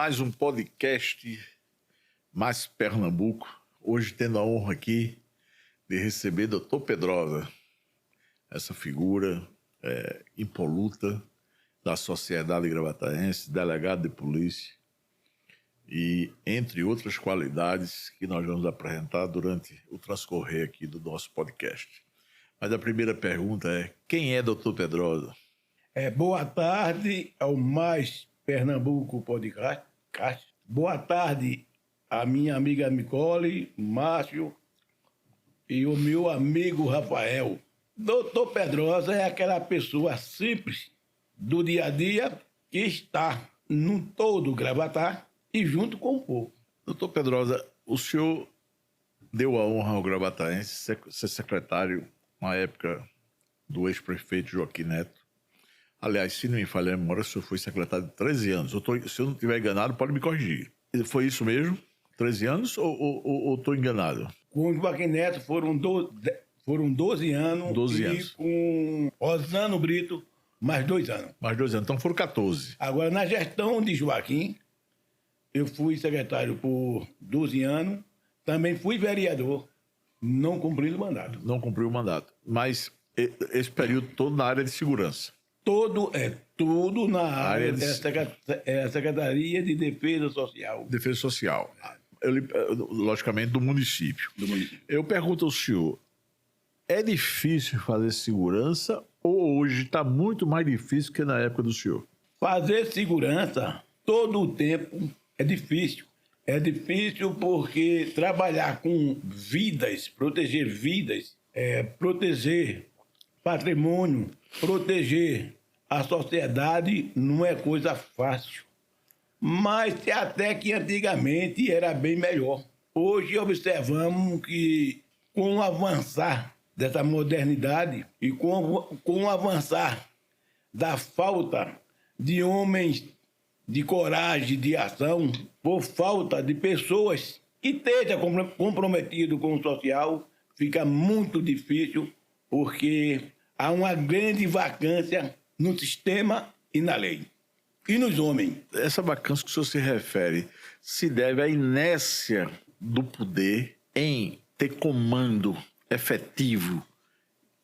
mais um podcast Mais Pernambuco. Hoje tendo a honra aqui de receber Dr. Pedrosa, essa figura impoluta da sociedade gravataense, delegado de polícia e entre outras qualidades que nós vamos apresentar durante o transcorrer aqui do nosso podcast. Mas a primeira pergunta é: quem é Dr. Pedrosa? Boa tarde ao Mais Pernambuco Podcast. Boa tarde à minha amiga Nicole, Márcio e o meu amigo Rafael. Doutor Pedrosa é aquela pessoa simples do dia a dia que está num todo Gravatar e junto com o povo. Doutor Pedrosa, o senhor deu a honra ao gravataense ser secretário na época do ex-prefeito Joaquim Neto. Aliás, se não me falha a memória, o senhor foi secretário de 13 anos. Se eu não estiver enganado, pode me corrigir. Foi isso mesmo? 13 anos ou estou enganado? Com o Joaquim Neto foram 12 anos. 12 anos. E com Osano Brito, mais 2 anos. Mais 2 anos, então foram 14. Agora, na gestão de Joaquim, eu fui secretário por 12 anos, também fui vereador, não cumpri o mandato. Não cumpriu o mandato. Mas esse período todo na área de segurança. Tudo na área da Secretaria de Defesa Social. Defesa Social. Logicamente, do município. Eu pergunto ao senhor, é difícil fazer segurança ou hoje está muito mais difícil que na época do senhor? Fazer segurança todo o tempo é difícil. É difícil porque trabalhar com vidas, proteger vidas, proteger patrimônio, proteger a sociedade não é coisa fácil. Mas até que antigamente era bem melhor. Hoje observamos que com o avançar dessa modernidade e com o avançar da falta de homens de coragem, de ação, por falta de pessoas que estejam comprometidas com o social, fica muito difícil porque há uma grande vacância no sistema e na lei. E nos homens. Essa vacância que o senhor se refere se deve à inércia do poder em ter comando efetivo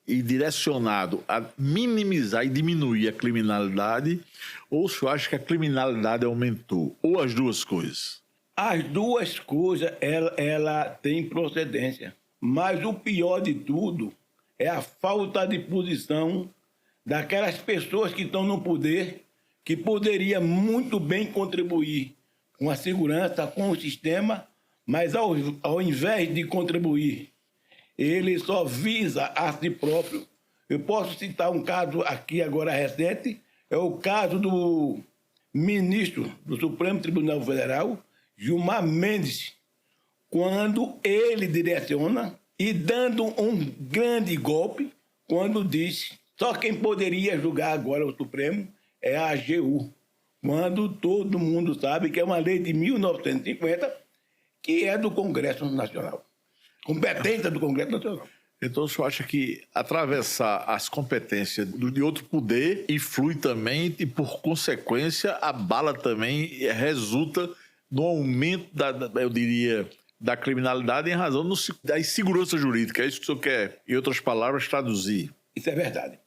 e direcionado a minimizar e diminuir a criminalidade, ou o senhor acha que a criminalidade aumentou? Ou as duas coisas? As duas coisas, ela tem procedência. Mas o pior de tudo é a falta de posição daquelas pessoas que estão no poder, que poderia muito bem contribuir com a segurança, com o sistema, mas ao invés de contribuir, ele só visa a si próprio. Eu posso citar um caso aqui agora recente, é o caso do ministro do Supremo Tribunal Federal, Gilmar Mendes, quando ele direciona e dando um grande golpe, quando diz só quem poderia julgar agora o Supremo é a AGU, quando todo mundo sabe que é uma lei de 1950 que é do Congresso Nacional, competência do Congresso Nacional. Então o senhor acha que atravessar as competências de outro poder influi também e, por consequência, abala também e resulta no aumento eu diria, da criminalidade em razão da insegurança jurídica? É isso que o senhor quer, em outras palavras, traduzir? Isso é verdade.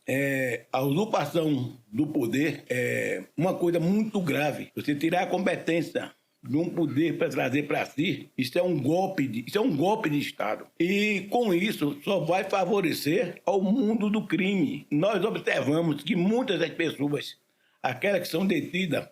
A usurpação do poder é uma coisa muito grave. Você tirar a competência de um poder para trazer para si, isso é um golpe de Estado. E com isso só vai favorecer ao mundo do crime. Nós observamos que muitas das pessoas, aquelas que são detidas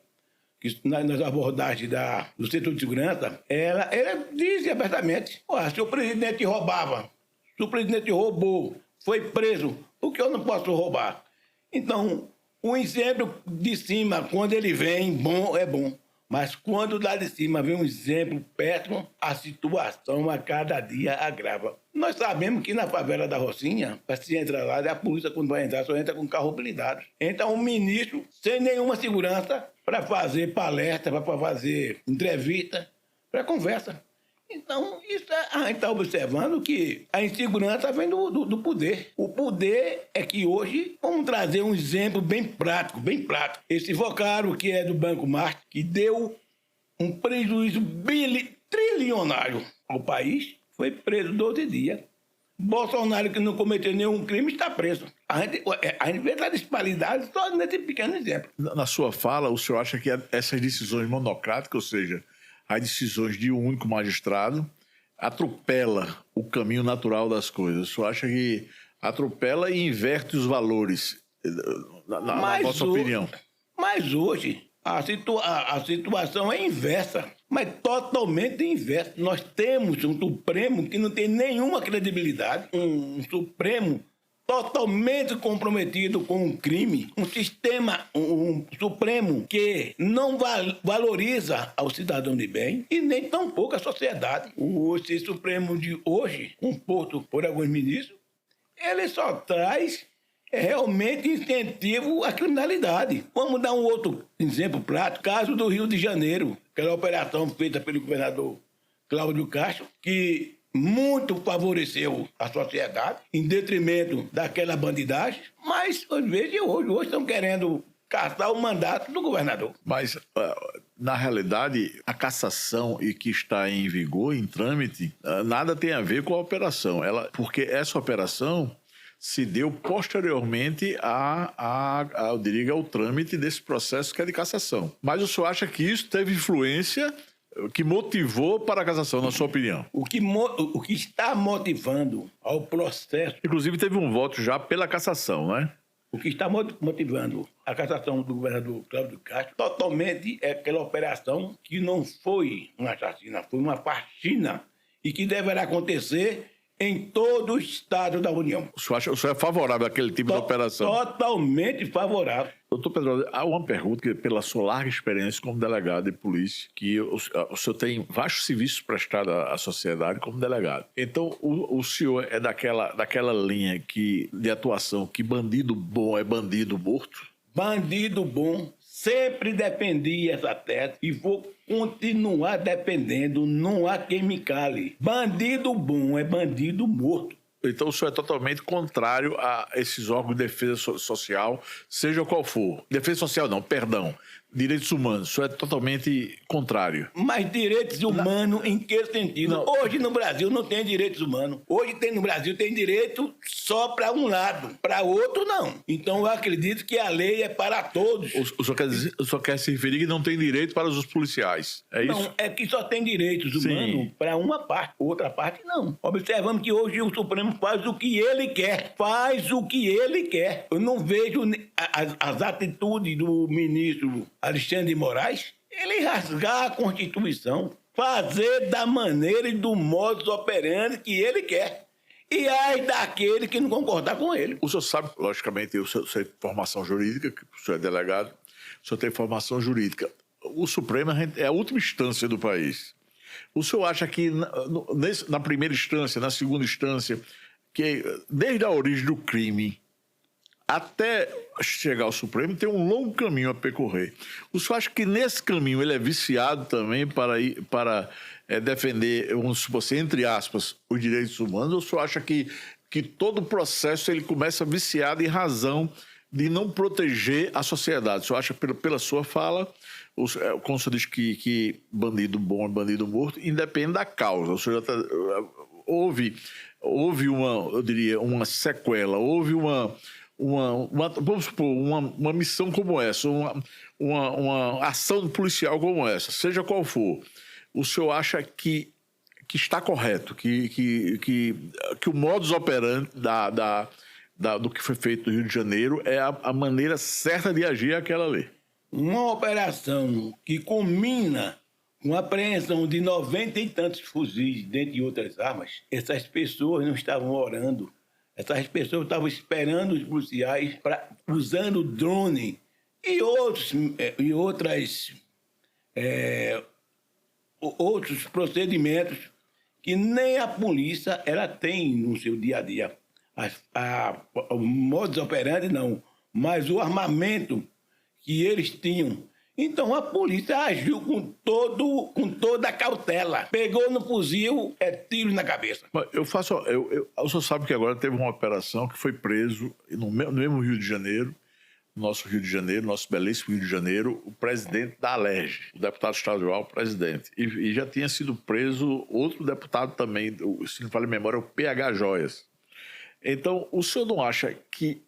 nas abordagens do setor de segurança, ela diz abertamente: se o presidente roubava, se o presidente roubou, foi preso, por que eu não posso roubar? Então, o exemplo de cima, quando ele vem, bom, é bom. Mas quando lá de cima vem um exemplo péssimo, a situação a cada dia agrava. Nós sabemos que na favela da Rocinha, para se entrar lá, a polícia, quando vai entrar, só entra com carro blindado. Entra um ministro sem nenhuma segurança para fazer palestra, para fazer entrevista, para conversa. Então, a gente está observando que a insegurança vem do poder. O poder é que hoje, vamos trazer um exemplo bem prático, bem prático. Esse Vocaro, que é do Banco Master, que deu um prejuízo trilionário ao país, foi preso 12 dias. Bolsonaro, que não cometeu nenhum crime, está preso. A gente vê essa disparidade só nesse pequeno exemplo. Na sua fala, o senhor acha que essas decisões monocráticas, ou seja, as decisões de um único magistrado, atropela o caminho natural das coisas? O senhor acha que atropela e inverte os valores, na vossa opinião? Mas hoje a situação é inversa, mas totalmente inversa. Nós temos um Supremo que não tem nenhuma credibilidade, um Supremo totalmente comprometido com o crime, um Supremo que não valoriza ao cidadão de bem e nem tampouco a sociedade. Esse Supremo de hoje, composto por alguns ministros, ele só traz realmente incentivo à criminalidade. Vamos dar um outro exemplo prático. Caso do Rio de Janeiro, aquela operação feita pelo governador Cláudio Castro, que muito favoreceu a sociedade, em detrimento daquela bandidagem, mas às vezes hoje estão querendo caçar o mandato do governador. Mas, na realidade, a cassação e que está em vigor, em trâmite, nada tem a ver com a operação. Porque essa operação se deu posteriormente eu diria, ao trâmite desse processo que é de cassação. Mas o senhor acha que isso teve influência que motivou para a cassação, na sua opinião? O que está motivando ao processo... Inclusive, teve um voto já pela cassação, né? O que está motivando a cassação do governador Cláudio Castro totalmente é aquela operação que não foi uma chacina, foi uma faxina e que deverá acontecer em todo o estado da União. O senhor é favorável àquele tipo de operação? Totalmente favorável. Doutor Pedrosa, há uma pergunta que, pela sua larga experiência como delegado de polícia, que o senhor tem vastos serviços prestados à sociedade como delegado. Então, o senhor é daquela linha de atuação que bandido bom é bandido morto? Bandido bom, sempre defendi essa tese e vou continuar defendendo, não há quem me cale. Bandido bom é bandido morto. Então o senhor é totalmente contrário a esses órgãos de defesa social, seja qual for. Defesa social não, perdão. Direitos humanos, o senhor é totalmente contrário. Mas direitos humanos em que sentido? Não. Hoje no Brasil não tem direitos humanos. Hoje no Brasil tem direito só para um lado, para outro não. Então eu acredito que a lei é para todos. O senhor quer se referir que não tem direito para os policiais, é isso? Não, é que só tem direitos humanos para uma parte, outra parte não. Observamos que hoje o Supremo faz o que ele quer. Faz o que ele quer. Eu não vejo as atitudes do ministro Alexandre de Moraes, ele rasgar a Constituição, fazer da maneira e do modus operandi que ele quer. E ai daquele que não concordar com ele. O senhor sabe, logicamente, o senhor tem formação jurídica, que o senhor é delegado, o senhor tem formação jurídica. O Supremo é a última instância do país. O senhor acha que na primeira instância, na segunda instância, que desde a origem do crime até chegar ao Supremo, tem um longo caminho a percorrer. O senhor acha que nesse caminho ele é viciado também para defender, vamos supor assim, entre aspas, os direitos humanos? Ou o senhor acha que todo o processo ele começa viciado em razão de não proteger a sociedade? O senhor acha, pela sua fala, como o senhor diz que bandido bom é bandido morto, independe da causa. O senhor houve uma, eu diria, uma sequela, houve vamos supor, uma missão como essa, uma ação policial como essa, seja qual for, o senhor acha que está correto, que o modus operandi do que foi feito no Rio de Janeiro é a maneira certa de agir aquela lei? Uma operação que combina com a apreensão de 90 e tantos fuzis, dentre outras armas, essas pessoas não estavam orando. Essas pessoas estavam esperando os policiais usando drone e outros procedimentos que nem a polícia ela tem no seu dia a dia. O modus operandi não, mas o armamento que eles tinham. Então a polícia agiu com toda a cautela. Pegou no fuzil, tiro na cabeça. O senhor sabe que agora teve uma operação que foi preso no mesmo Rio de Janeiro, no nosso Rio de Janeiro, nosso belíssimo Rio de Janeiro, o presidente da Alerj, o deputado estadual presidente. E já tinha sido preso outro deputado também, se não falha a memória, o PH Joias. Então, o senhor não acha que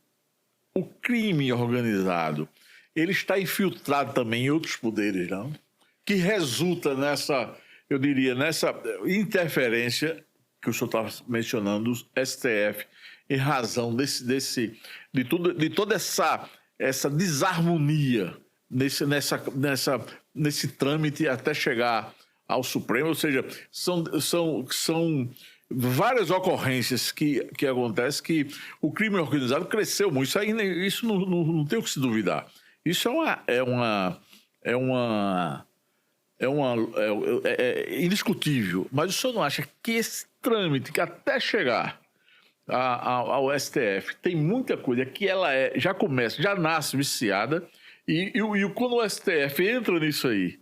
o crime organizado ele está infiltrado também em outros poderes, não? Que resulta nessa, eu diria, nessa interferência que o senhor estava mencionando, do STF, em razão de toda essa desarmonia nesse trâmite até chegar ao Supremo. Ou seja, são várias ocorrências que acontecem que o crime organizado cresceu muito. Isso não tem o que se duvidar. Isso é indiscutível. Mas o senhor não acha que esse trâmite, que até chegar ao STF, tem muita coisa que ela já começa, já nasce viciada, e quando o STF entra nisso aí,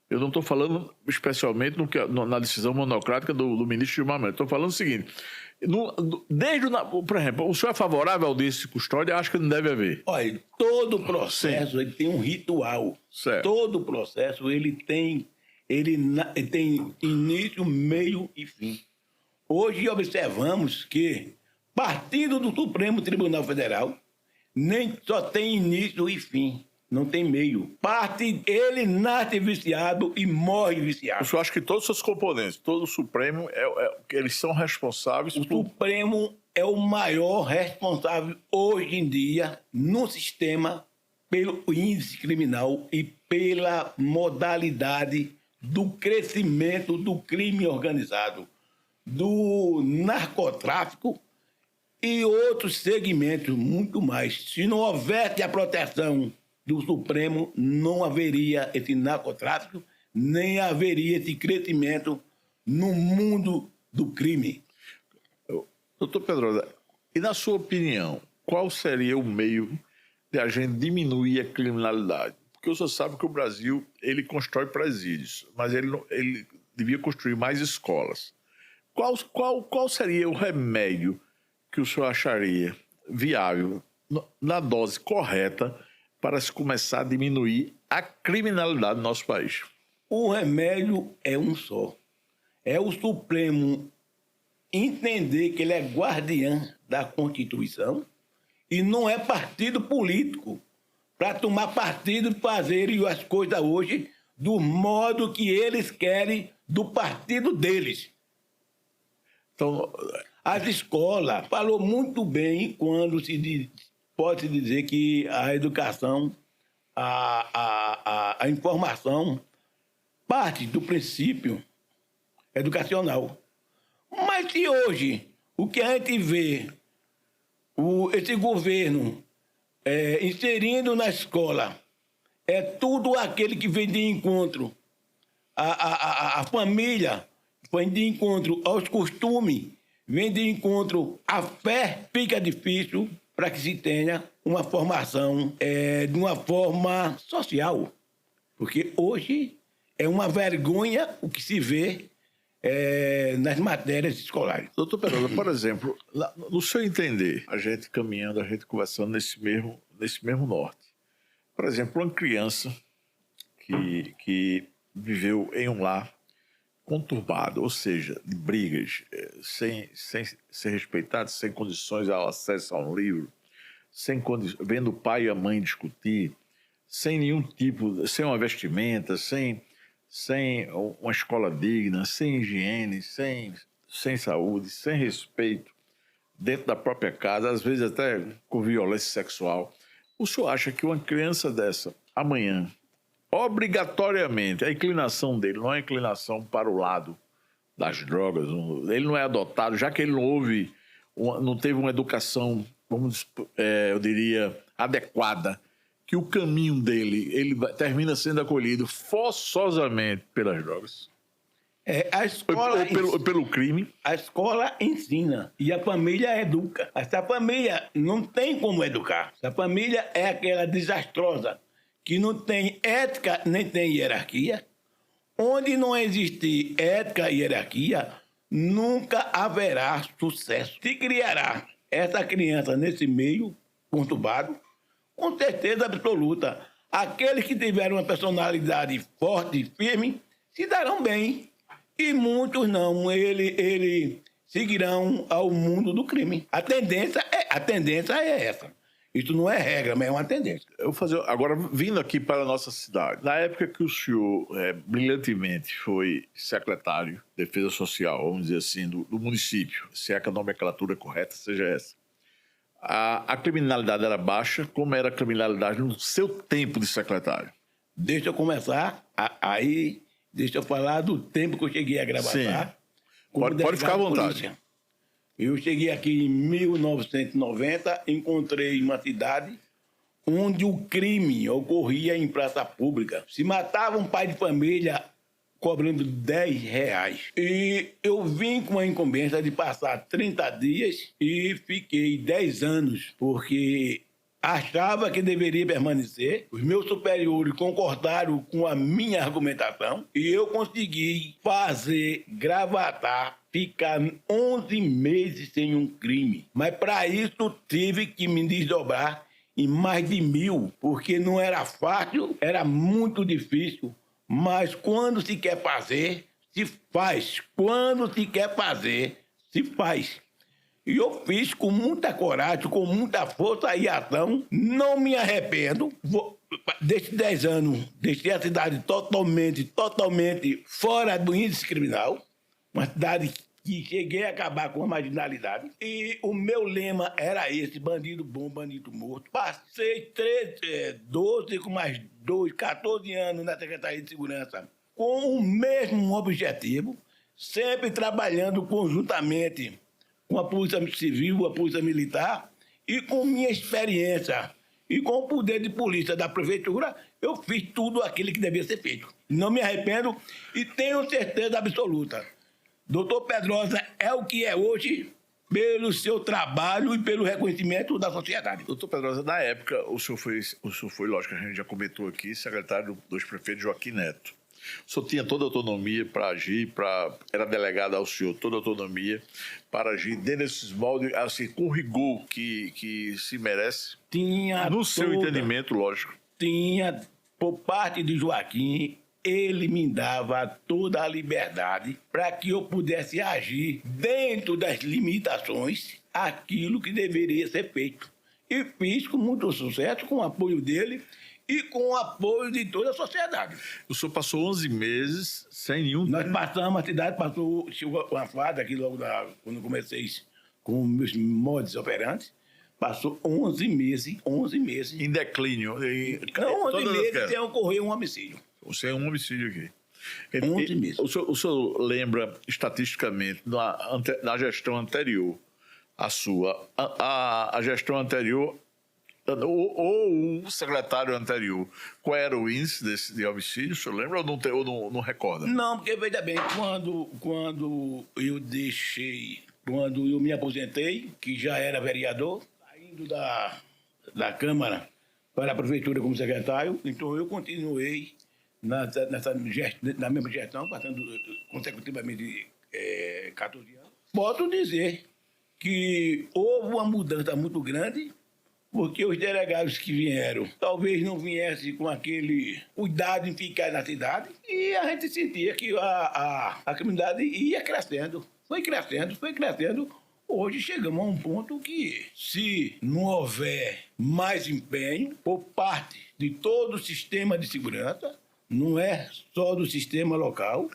eu não estou falando especialmente na decisão monocrática do ministro Gilmar Mendes, estou falando o seguinte, por exemplo, o senhor é favorável ao audiência de custódia? Acho que não deve haver. Olha, todo processo ele tem um ritual. Certo. Todo processo ele tem início, meio e fim. Hoje observamos que, partindo do Supremo Tribunal Federal, nem só tem início e fim, não tem meio. Ele nasce viciado e morre viciado. O senhor acha que todos os seus componentes, todo o Supremo, eles são responsáveis O Supremo é o maior responsável hoje em dia no sistema pelo índice criminal e pela modalidade do crescimento do crime organizado, do narcotráfico e outros segmentos muito mais. Se não houvesse a proteção do Supremo, não haveria esse narcotráfico, nem haveria esse crescimento no mundo do crime. Doutor Pedrosa, e na sua opinião, qual seria o meio de a gente diminuir a criminalidade? Porque o senhor sabe que o Brasil ele constrói presídios, mas ele devia construir mais escolas. Qual seria o remédio que o senhor acharia viável, na dose correta, para se começar a diminuir a criminalidade no nosso país? O remédio é um só. É o Supremo entender que ele é guardião da Constituição e não é partido político para tomar partido e fazer as coisas hoje do modo que eles querem, do partido deles. Então, as escolas falou muito bem quando pode-se dizer que a educação, a informação parte do princípio educacional. Mas se hoje o que a gente vê, esse governo inserindo na escola, é tudo aquele que vem de encontro à família, vem de encontro aos costumes, vem de encontro à fé, fica difícil para que se tenha uma formação de uma forma social. Porque hoje é uma vergonha o que se vê nas matérias escolares. Doutor Pedrosa, por exemplo, no seu entender, a gente caminhando, a gente conversando nesse mesmo norte. Por exemplo, uma criança que viveu em um lar conturbado, ou seja, de brigas, sem ser respeitado, sem condições ao acesso a um livro, vendo o pai e a mãe discutir, sem nenhum tipo, sem uma vestimenta, sem uma escola digna, sem higiene, sem saúde, sem respeito, dentro da própria casa, às vezes até com violência sexual. O senhor acha que uma criança dessa, amanhã, obrigatoriamente, a inclinação dele não é inclinação para o lado das drogas, ele não é adotado, já que ele não teve uma educação, eu diria, adequada, que o caminho dele termina sendo acolhido forçosamente pelas drogas? A escola ou pelo crime? A escola ensina e a família educa. Essa família não tem como educar. Essa família é aquela desastrosa, que não tem ética nem tem hierarquia. Onde não existe ética e hierarquia, nunca haverá sucesso. Se criará essa criança nesse meio conturbado, Com certeza absoluta. Aqueles que tiveram uma personalidade forte e firme se darão bem. E muitos não. Eles seguirão ao mundo do crime. A tendência é essa. Isso não é regra, mas é uma tendência. Eu vou fazer agora, vindo aqui para a nossa cidade. Na época que o senhor brilhantemente foi secretário de Defesa Social, vamos dizer assim, do município, se é que a nomenclatura correta seja essa, a criminalidade era baixa. Como era a criminalidade no seu tempo de secretário? Deixa eu começar, deixa eu falar do tempo que eu cheguei a gravatar. Pode ficar à vontade. Eu cheguei aqui em 1990, encontrei uma cidade onde o crime ocorria em praça pública. Se matava um pai de família cobrando R$10. E eu vim com a incumbência de passar 30 dias e fiquei 10 anos, porque achava que deveria permanecer. Os meus superiores concordaram com a minha argumentação e eu consegui gravatar, ficar 11 meses sem um crime. Mas para isso tive que me desdobrar em mais de 1000, porque não era fácil, era muito difícil. Mas quando se quer fazer, se faz. Quando se quer fazer, se faz. E eu fiz com muita coragem, com muita força e ação. Não me arrependo. Desses 10 anos, deixei a cidade totalmente fora do índice criminal. Uma cidade que cheguei a acabar com a marginalidade. E o meu lema era esse: bandido bom, bandido morto. Passei 12 com mais 2, 14 anos na Secretaria de Segurança com o mesmo objetivo, sempre trabalhando conjuntamente com a Polícia Civil, a Polícia Militar, e com minha experiência e com o poder de polícia da Prefeitura, eu fiz tudo aquilo que devia ser feito. Não me arrependo e tenho certeza absoluta. Doutor Pedrosa é o que é hoje pelo seu trabalho e pelo reconhecimento da sociedade. Doutor Pedrosa, na época, o senhor foi, lógico, a gente já comentou aqui, secretário dos prefeitos Joaquim Neto. O senhor tinha toda a autonomia para agir, era delegado ao senhor toda a autonomia para agir dentro desses moldes, assim, com rigor que se merece? Tinha. No seu entendimento, lógico. Tinha, por parte de Joaquim, ele me dava toda a liberdade para que eu pudesse agir dentro das limitações aquilo que deveria ser feito. E fiz com muito sucesso, com o apoio dele e com o apoio de toda a sociedade. O senhor passou 11 meses sem nenhum... Nós passamos, a cidade chegou uma fase aqui logo quando comecei com meus modos operantes, passou 11 meses. Em declínio. Não, 11 meses sem ocorrer um homicídio. Você é um homicídio aqui. 11 meses. O senhor lembra, estatisticamente, na gestão anterior, a sua, a gestão anterior, ou o secretário anterior, qual era o índice de homicídio? O senhor lembra ou não recorda? Não, porque, veja bem, quando eu me aposentei, que já era vereador, saindo da Câmara para a Prefeitura como secretário, então eu continuei na mesma gestão, passando consecutivamente 14 anos. Posso dizer que houve uma mudança muito grande, porque os delegados que vieram talvez não viessem com aquele cuidado em ficar na cidade, e a gente sentia que a criminalidade ia crescendo. Foi crescendo. Hoje chegamos a um ponto que, se não houver mais empenho por parte de todo o sistema de segurança, não é só do sistema local,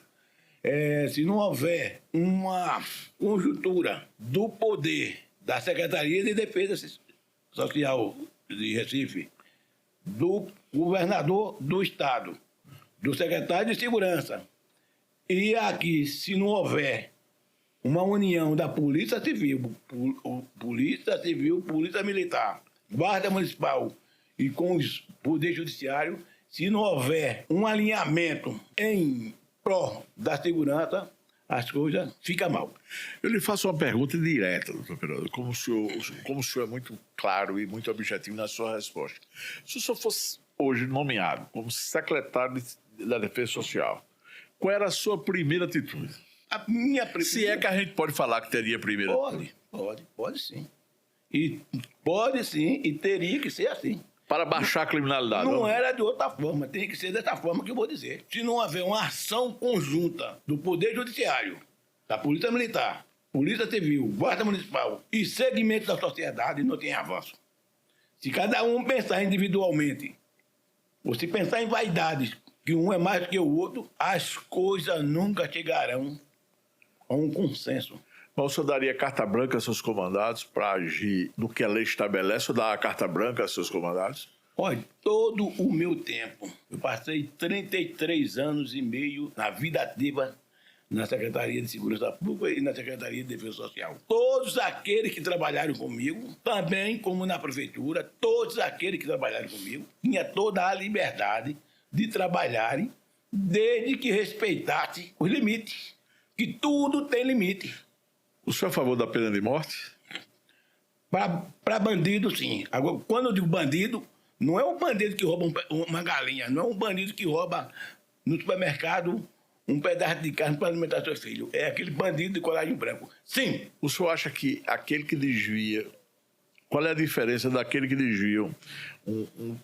se não houver uma conjuntura do poder da Secretaria de Defesa Social de Recife, do governador do Estado, do secretário de Segurança, e aqui, se não houver uma união da Polícia Civil, Polícia Militar, Guarda Municipal e com o Poder Judiciário, se não houver um alinhamento em pró da segurança, as coisas ficam mal. Eu lhe faço uma pergunta direta, doutor Pedrosa, como o senhor é muito claro e muito objetivo na sua resposta. Se o senhor fosse hoje nomeado como secretário da Defesa Social, qual era a sua primeira atitude? A minha primeira... Se é que a gente pode falar que teria a primeira atitude. Pode sim. Pode sim, e teria que ser assim. Para baixar a criminalidade. Não era de outra forma, tem que ser dessa forma que eu vou dizer. Se não houver uma ação conjunta do Poder Judiciário, da Polícia Militar, Polícia Civil, Guarda Municipal e segmentos da sociedade, não tem avanço. Se cada um pensar individualmente, ou se pensar em vaidades, que um é mais que o outro, as coisas nunca chegarão a um consenso. Mas o senhor daria carta branca a seus comandados para agir no que a lei estabelece ou dar a carta branca a seus comandados? Olha, todo o meu tempo, eu passei 33 anos e meio na vida ativa na Secretaria de Segurança Pública e na Secretaria de Defesa Social. Todos aqueles que trabalharam comigo, também como na Prefeitura, todos aqueles que trabalharam comigo, tinham toda a liberdade de trabalharem desde que respeitasse os limites, que tudo tem limite. O senhor é a favor da pena de morte? Para bandido, sim. Agora, quando eu digo bandido, não é um bandido que rouba uma galinha, não é um bandido que rouba no supermercado um pedaço de carne para alimentar seu filho. É aquele bandido de colagem branco. Sim. O senhor acha que aquele que desvia... Qual é a diferença daquele que desvia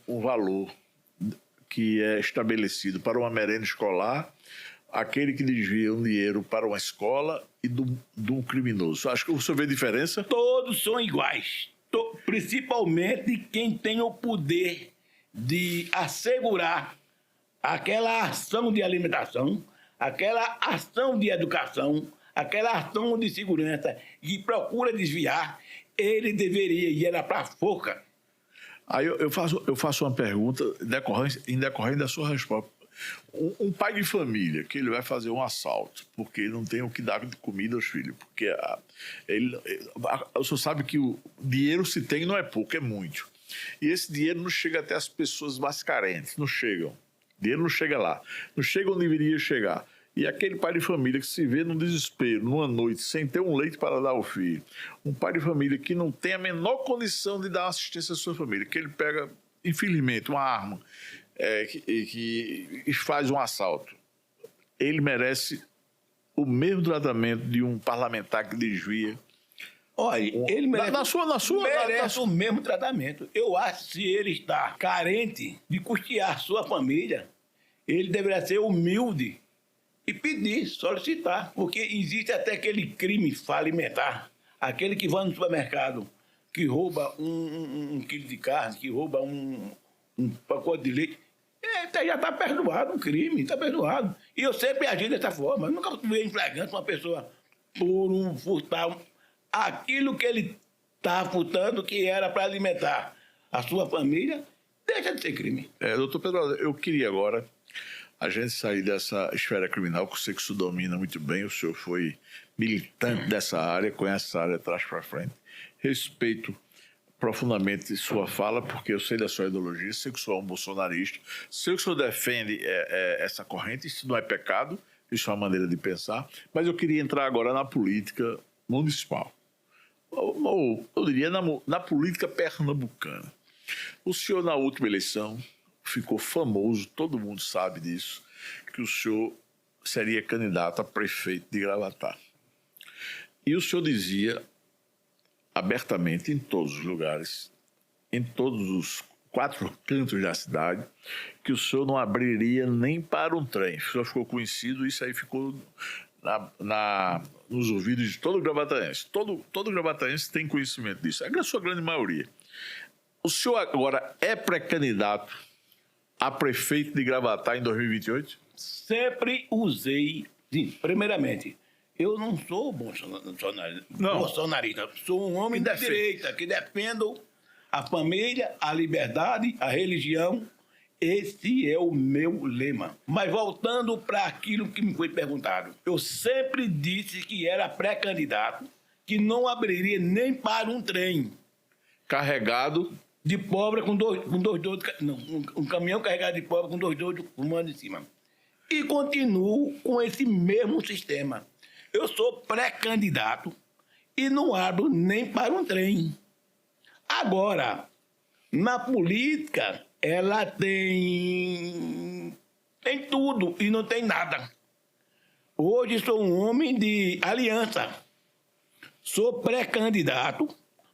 um valor que é estabelecido para uma merenda escolar, aquele que desvia um dinheiro para uma escola e de um criminoso? Acho que o senhor vê diferença? Todos são iguais. Principalmente quem tem o poder de assegurar aquela ação de alimentação, aquela ação de educação, aquela ação de segurança e procura desviar, ele deveria ir para a forca. Aí eu faço uma pergunta em decorrência da sua resposta. Um pai de família que ele vai fazer um assalto porque ele não tem o que dar de comida aos filhos, porque o senhor sabe que o dinheiro se tem não é pouco, é muito. E esse dinheiro não chega até as pessoas mais carentes, não chegam. O dinheiro não chega lá, não chega onde deveria chegar. E aquele pai de família que se vê num desespero, numa noite, sem ter um leite para dar ao filho, um pai de família que não tem a menor condição de dar assistência à sua família, que ele pega, infelizmente, uma arma que faz um assalto, ele merece o mesmo tratamento de um parlamentar que desvia. Olha, ele merece, merece o mesmo tratamento. Eu acho que se ele está carente de custear sua família, ele deveria ser humilde e pedir, solicitar, porque existe até aquele crime falimentar, aquele que vai no supermercado, que rouba um quilo de carne, que rouba um pacote de leite, já está perdoado o crime, está perdoado. E eu sempre agi dessa forma. Eu nunca fui em flagrante uma pessoa por furtar aquilo que ele está furtando, que era para alimentar a sua família, deixa de ser crime. Doutor Pedro, eu queria agora a gente sair dessa esfera criminal, que eu sei que o senhor domina muito bem, o senhor foi militante dessa área, conhece essa área de trás para frente. Respeito profundamente sua fala, porque eu sei da sua ideologia, sei que o senhor é um bolsonarista, sei que o senhor defende essa corrente, isso não é pecado, isso é uma maneira de pensar, mas eu queria entrar agora na política municipal, ou eu diria na política pernambucana. O senhor, na última eleição, ficou famoso, todo mundo sabe disso, que o senhor seria candidato a prefeito de Gravatá. E o senhor dizia abertamente em todos os lugares, em todos os 4 cantos da cidade, que o senhor não abriria nem para um trem. O senhor ficou conhecido, isso aí ficou nos ouvidos de todo gravataense. Todo gravataense tem conhecimento disso, a sua grande maioria. O senhor agora é pré-candidato a prefeito de Gravatá em 2028? Sempre usei, sim, primeiramente, eu não sou bolsonarista, sou um homem de direita, que defendo a família, a liberdade, a religião. Esse é o meu lema. Mas voltando para aquilo que me foi perguntado, eu sempre disse que era pré-candidato, que não abriria nem para um trem carregado de pobre com dois não, um caminhão carregado de pobre com 2 doidos fumando em cima. E continuo com esse mesmo sistema. Eu sou pré-candidato e não abro nem para um trem. Agora, na política, ela tem tudo e não tem nada. Hoje sou um homem de aliança. Sou pré-candidato,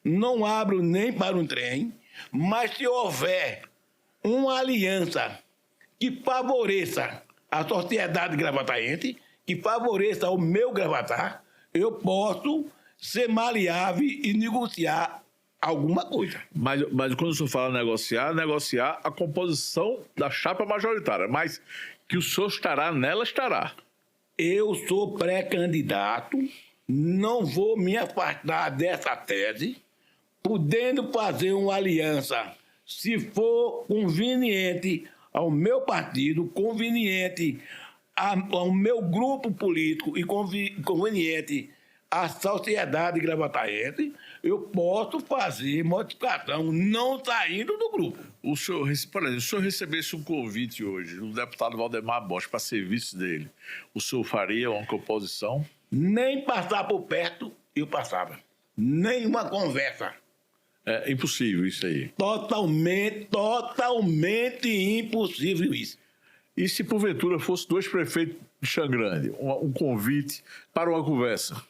não abro nem para um trem, Mas se houver uma aliança que favoreça a sociedade gravataense, que favoreça o meu Gravatar, eu posso ser maleável e negociar alguma coisa. Mas quando o senhor fala negociar a composição da chapa majoritária, mas que o senhor estará nela, estará. Eu sou pré-candidato, não vou me afastar dessa tese, podendo fazer uma aliança, se for conveniente ao meu partido, conveniente ao meu grupo político e conveniente à sociedade gravataense, eu posso fazer modificação não saindo do grupo. O senhor, por exemplo, se o senhor recebesse um convite hoje do deputado Valdemar Bosch para serviço dele, o senhor faria uma composição? Nem passar por perto, eu passava. Nenhuma conversa. É impossível isso aí. Totalmente impossível isso. E se porventura fosse 2 prefeitos de Xangrande, um convite para uma conversa?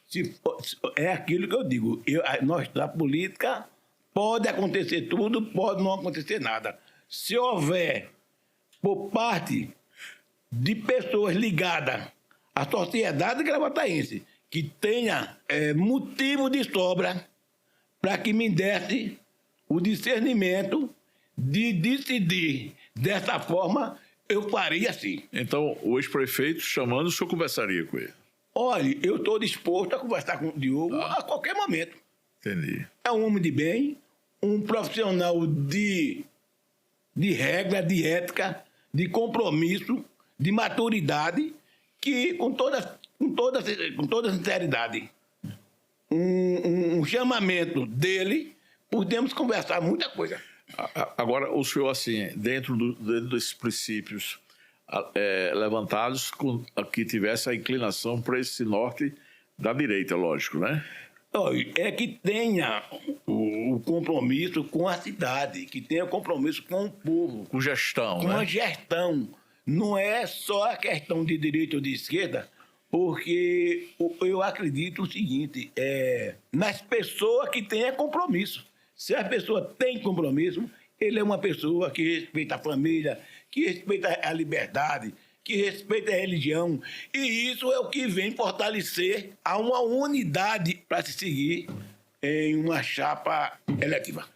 É aquilo que eu digo. Nós, da política, pode acontecer tudo, pode não acontecer nada. Se houver, por parte de pessoas ligadas à sociedade gravataense, que tenha motivo de sobra para que me desse o discernimento de decidir dessa forma, eu faria sim. Então, o ex-prefeito chamando, o senhor conversaria com ele? Olha, eu estou disposto a conversar com o Diogo a qualquer momento. Entendi. É um homem de bem, um profissional de regra, de ética, de compromisso, de maturidade, que, com toda sinceridade, um chamamento dele, podemos conversar muita coisa. Agora, o senhor, assim, dentro desses princípios levantados, que tivesse a inclinação para esse norte da direita, lógico, né? É que tenha o compromisso com a cidade, que tenha compromisso com o povo. Com gestão, com a gestão. Não é só a questão de direita ou de esquerda, porque eu acredito o seguinte, nas pessoas que têm compromisso. Se a pessoa tem compromisso, ele é uma pessoa que respeita a família, que respeita a liberdade, que respeita a religião. E isso é o que vem fortalecer a uma unidade para se seguir em uma chapa eletiva.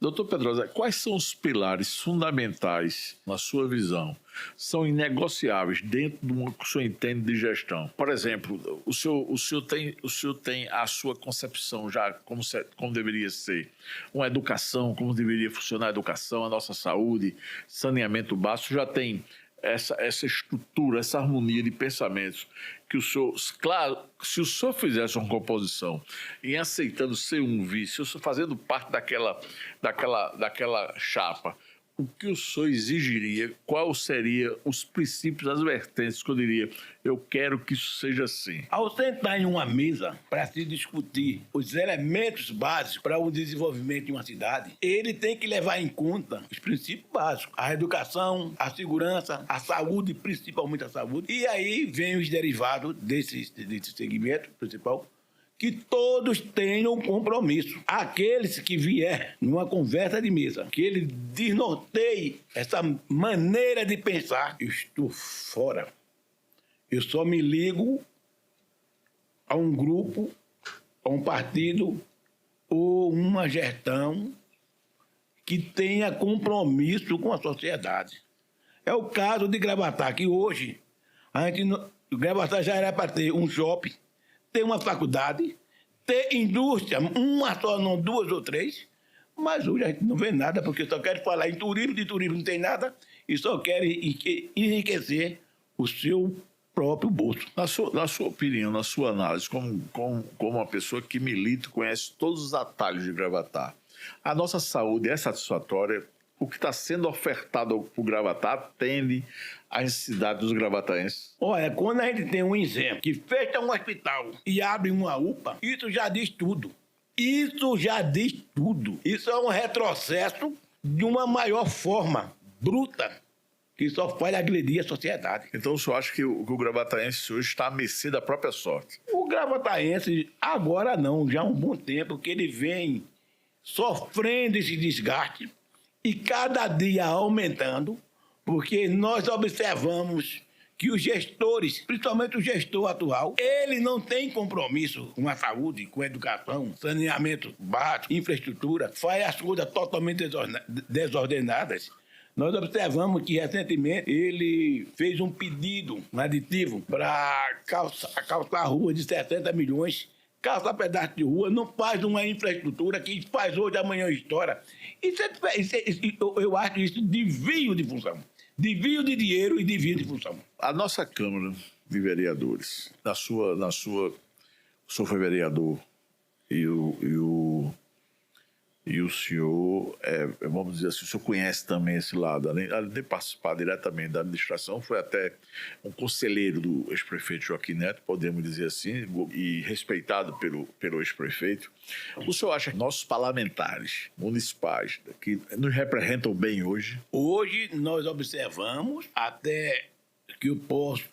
Doutor Pedrosa, quais são os pilares fundamentais, na sua visão, são inegociáveis dentro de uma que o senhor entende de gestão? Por exemplo, o senhor tem a sua concepção já como deveria ser uma educação, como deveria funcionar a educação, a nossa saúde, saneamento básico, já tem essa estrutura, essa harmonia de pensamentos que o senhor... Claro, se o senhor fizesse uma composição em aceitando ser um vice, o senhor fazendo parte daquela chapa, o que o senhor exigiria? Qual seriam os princípios, as vertentes que eu diria, eu quero que isso seja assim? Ao sentar em uma mesa para se discutir os elementos básicos para o desenvolvimento de uma cidade, ele tem que levar em conta os princípios básicos, a educação, a segurança, a saúde, principalmente a saúde, e aí vem os derivados desse segmento principal, que todos tenham compromisso. Aqueles que vier numa conversa de mesa, que ele desnorteie essa maneira de pensar, eu estou fora. Eu só me ligo a um grupo, a um partido ou uma gestão que tenha compromisso com a sociedade. É o caso de Gravatar, que hoje Gravatar já era para ter um shopping, ter uma faculdade, ter indústria, uma só, não 2 ou 3, mas hoje a gente não vê nada, porque só quer falar em turismo, de turismo não tem nada, e só quer enriquecer o seu próprio bolso. Na sua opinião, na sua análise, como uma pessoa que milita e conhece todos os atalhos de Gravatar, a nossa saúde é satisfatória? O que está sendo ofertado para o Gravatar atende às necessidades dos gravataenses? Olha, quando a gente tem um exemplo que fecha um hospital e abre uma UPA, isso já diz tudo. Isso já diz tudo. Isso é um retrocesso de uma maior forma bruta, que só faz agredir a sociedade. Então o senhor acha que o gravataense hoje está à mercê da própria sorte? O gravataense, agora não, já há um bom tempo que ele vem sofrendo esse desgaste e cada dia aumentando, porque nós observamos que os gestores, principalmente o gestor atual, ele não tem compromisso com a saúde, com a educação, saneamento básico, infraestrutura, faz as coisas totalmente desordenadas. Nós observamos que, recentemente, ele fez um pedido, um aditivo, para calçar a rua de 60 milhões, calça pedaço de rua, não faz uma infraestrutura que faz hoje, amanhã estoura. Eu acho isso desvio de função. Desvio de dinheiro e desvio de função. A nossa Câmara de Vereadores, o senhor foi vereador e o senhor, vamos dizer assim, o senhor conhece também esse lado, além de participar diretamente da administração, foi até um conselheiro do ex-prefeito Joaquim Neto, podemos dizer assim, e respeitado pelo ex-prefeito. O senhor acha que nossos parlamentares municipais, que nos representam bem hoje? Hoje nós observamos, até que eu posso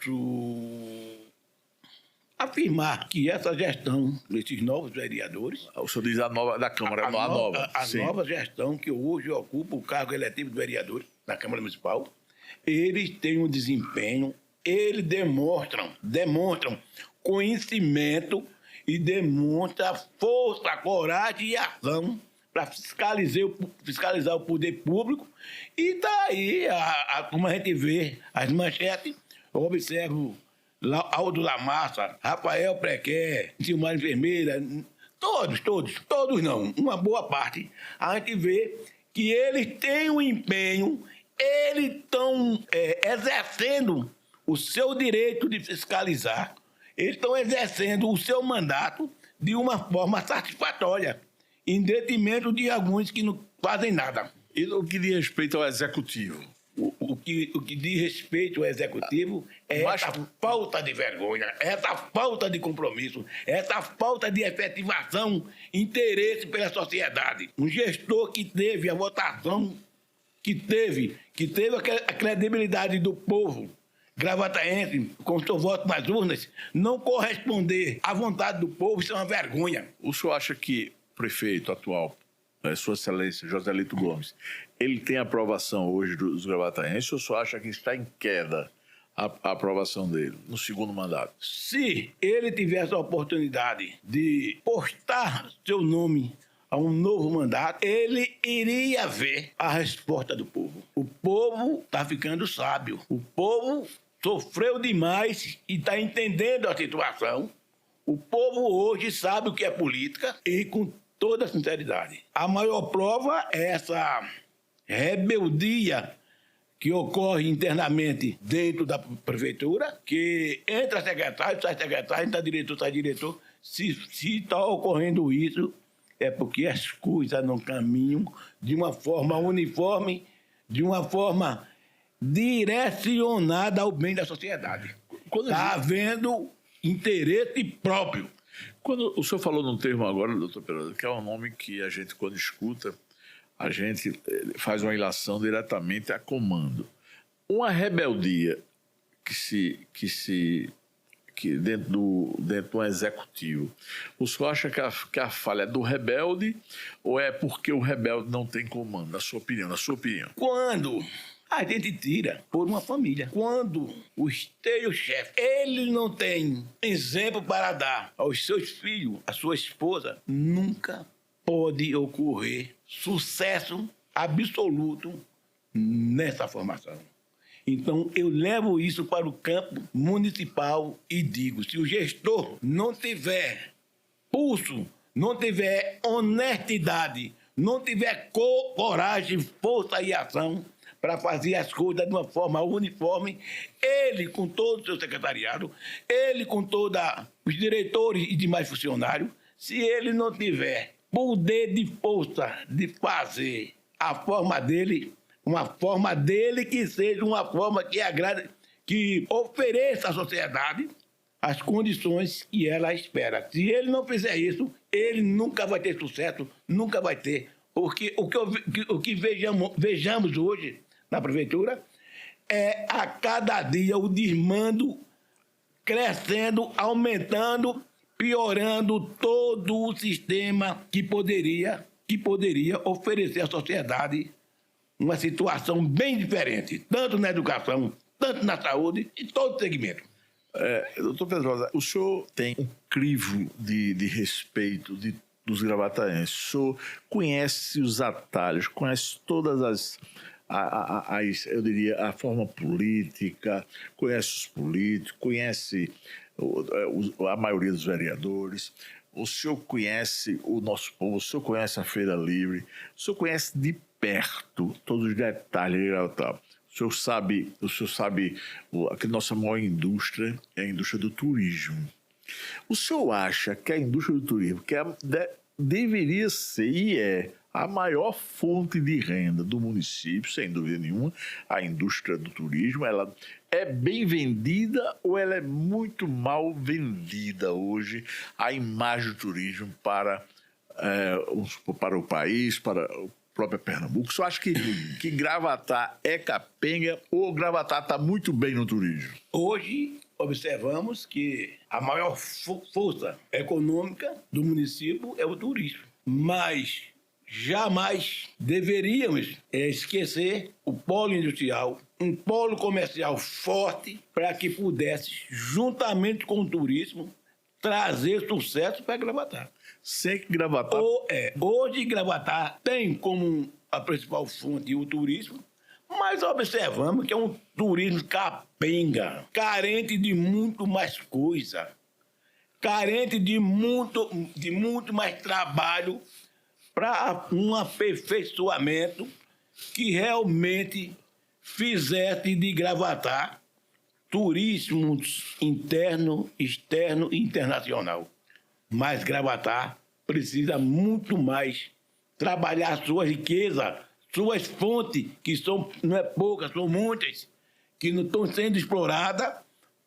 afirmar que essa gestão desses novos vereadores... O senhor diz a nova da Câmara, a nova. A nova gestão que hoje ocupa o cargo eletivo de vereadores na Câmara Municipal, eles têm um desempenho, eles demonstram conhecimento e demonstram força, coragem e ação para fiscalizar o poder público. E daí, como a gente vê as manchetes, eu observo Aldo Lamassa, Rafael Prequer, Silmar Enfermeira, todos não, uma boa parte, a gente vê que eles têm um empenho, eles estão exercendo o seu direito de fiscalizar, eles estão exercendo o seu mandato de uma forma satisfatória, em detrimento de alguns que não fazem nada. E no que diz respeito ao Executivo? O que diz respeito ao Executivo é essa falta de vergonha, essa falta de compromisso, essa falta de efetivação, interesse pela sociedade. Um gestor que teve a votação, que teve a credibilidade do povo gravataense, com seu voto nas urnas, não corresponder à vontade do povo, isso é uma vergonha. O senhor acha que o prefeito atual, Sua Excelência Joselito Gomes, ele tem aprovação hoje dos gravataenses ou só acha que está em queda a aprovação dele no segundo mandato? Se ele tivesse a oportunidade de postar seu nome a um novo mandato, ele iria ver a resposta do povo. O povo está ficando sábio. O povo sofreu demais e está entendendo a situação. O povo hoje sabe o que é política e com toda sinceridade. A maior prova é essa rebeldia que ocorre internamente dentro da prefeitura, que entra secretário, sai secretário, entra diretor, sai diretor. Se está ocorrendo isso, é porque as coisas não caminham de uma forma uniforme, de uma forma direcionada ao bem da sociedade. Está havendo interesse próprio. Quando o senhor falou num termo agora, doutor Perosa, que é um nome que a gente, quando escuta, a gente faz uma ilação diretamente a comando. Uma rebeldia que dentro do executivo, o senhor acha que a falha é do rebelde ou é porque o rebelde não tem comando, na sua opinião? Quando a gente tira por uma família, quando o esteio-chefe, ele não tem exemplo para dar aos seus filhos, à sua esposa, nunca pode ocorrer sucesso absoluto nessa formação. Então, eu levo isso para o campo municipal e digo, se o gestor não tiver pulso, não tiver honestidade, não tiver coragem, força e ação para fazer as coisas de uma forma uniforme, ele com todo o seu secretariado, ele com todos os diretores e demais funcionários, se ele não tiver poder de força de fazer a forma dele, uma forma dele que seja uma forma que agrade, que ofereça à sociedade as condições que ela espera. Se ele não fizer isso, ele nunca vai ter sucesso, nunca vai ter. Porque o que vejamos hoje na prefeitura é a cada dia o desmando crescendo, aumentando, piorando todo o sistema que poderia que poderia oferecer à sociedade uma situação bem diferente, tanto na educação, tanto na saúde, em todo segmento. Doutor Pedrosa, o senhor tem um crivo de respeito dos gravataenses. O senhor conhece os atalhos, conhece todas eu diria, a forma política, conhece os políticos, conhece a maioria dos vereadores. O senhor conhece o nosso povo, o senhor conhece a Feira Livre, o senhor conhece de perto todos os detalhes de Gravatá. O senhor sabe que a nossa maior indústria é a indústria do turismo. O senhor acha que a indústria do turismo, deveria ser e é a maior fonte de renda do município, sem dúvida nenhuma, a indústria do turismo, ela é bem vendida ou ela é muito mal vendida hoje, a imagem do turismo para o país, para o próprio Pernambuco? Você acha que Gravatá é capenga ou Gravatá está muito bem no turismo? Hoje, observamos que a maior força econômica do município é o turismo. Mas jamais deveríamos esquecer o polo industrial, um polo comercial forte para que pudesse, juntamente com o turismo, trazer sucesso para Gravatá. Sei que Gravatá... Hoje Gravatá tem como a principal fonte o turismo, mas observamos que é um turismo capenga, carente de muito mais coisa, carente de muito mais trabalho para um aperfeiçoamento que realmente fizesse de Gravatá turismo interno, externo e internacional. Mas Gravatá precisa muito mais trabalhar sua riqueza, suas fontes, que não é poucas, são muitas, que não estão sendo exploradas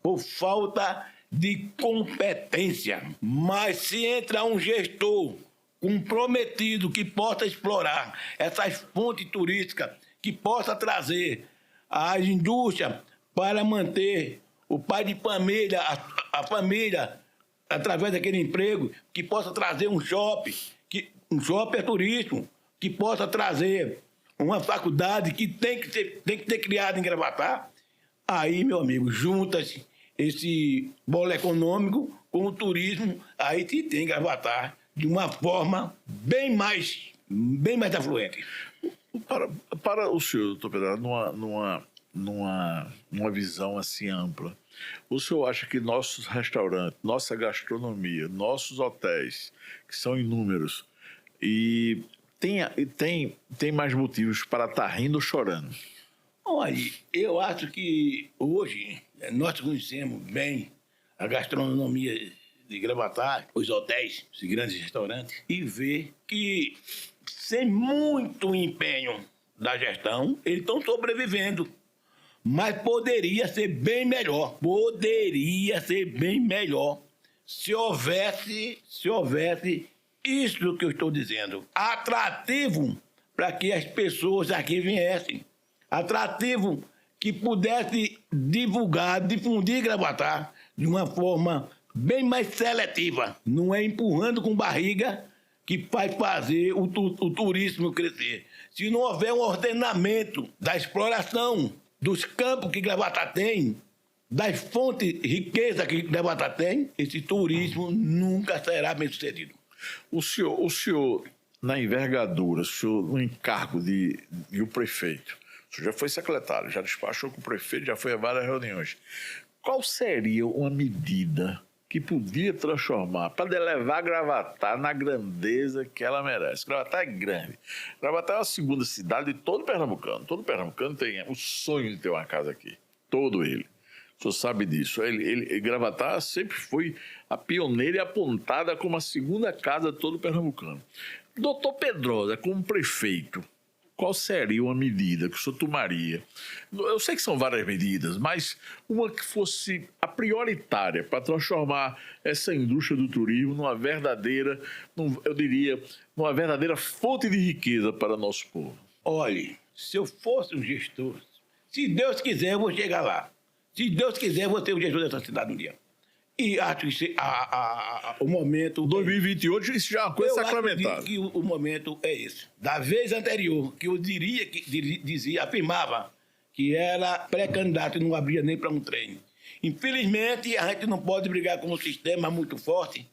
por falta de competência. Mas se entra um gestor comprometido que possa explorar essas fontes turísticas, que possa trazer as indústrias para manter o pai de família, a família, através daquele emprego, que possa trazer um shopping é turismo, que possa trazer uma faculdade que tem que ter criada em Gravatá. Aí, meu amigo, junta-se esse bolo econômico com o turismo, aí se tem Gravatá de uma forma bem mais afluente. Para o senhor, doutor Pedro, numa visão assim ampla, o senhor acha que nossos restaurantes, nossa gastronomia, nossos hotéis, que são inúmeros, e tem mais motivos para estar rindo ou chorando? Olha, eu acho que hoje nós conhecemos bem a gastronomia de Gravatá, os hotéis, os grandes restaurantes, e ver que, sem muito empenho da gestão, eles estão sobrevivendo. Mas poderia ser bem melhor. Poderia ser bem melhor se houvesse isso que eu estou dizendo. Atrativo para que as pessoas aqui viessem. Atrativo que pudesse difundir Gravatá de uma forma bem mais seletiva. Não é empurrando com barriga que vai fazer o turismo crescer. Se não houver um ordenamento da exploração dos campos que Gravatá tem, das fontes de riqueza que Gravatá tem, esse turismo nunca será bem sucedido. O senhor na envergadura, o senhor no encargo de o prefeito, o senhor já foi secretário, já despachou com o prefeito, já foi a várias reuniões. Qual seria uma medida que podia transformar, para elevar Gravatá na grandeza que ela merece? Gravatá é grande. Gravatá é a segunda cidade de todo pernambucano. Todo pernambucano tem o sonho de ter uma casa aqui. Todo ele. O senhor sabe disso. Gravatá sempre foi a pioneira e apontada como a segunda casa de todo pernambucano. Doutor Pedrosa, como prefeito, qual seria uma medida que o senhor tomaria? Eu sei que são várias medidas, mas uma que fosse a prioritária para transformar essa indústria do turismo numa verdadeira, eu diria, numa verdadeira fonte de riqueza para nosso povo. Olhe, se eu fosse um gestor, se Deus quiser, eu vou chegar lá. Se Deus quiser, eu vou ser o gestor dessa cidade um dia. E acho que o momento... 2028, isso já é uma coisa eu sacramentada. acredito que o momento é esse. Da vez anterior, que eu afirmava que era pré-candidato e não abria nem para um trem. Infelizmente, a gente não pode brigar com um sistema muito forte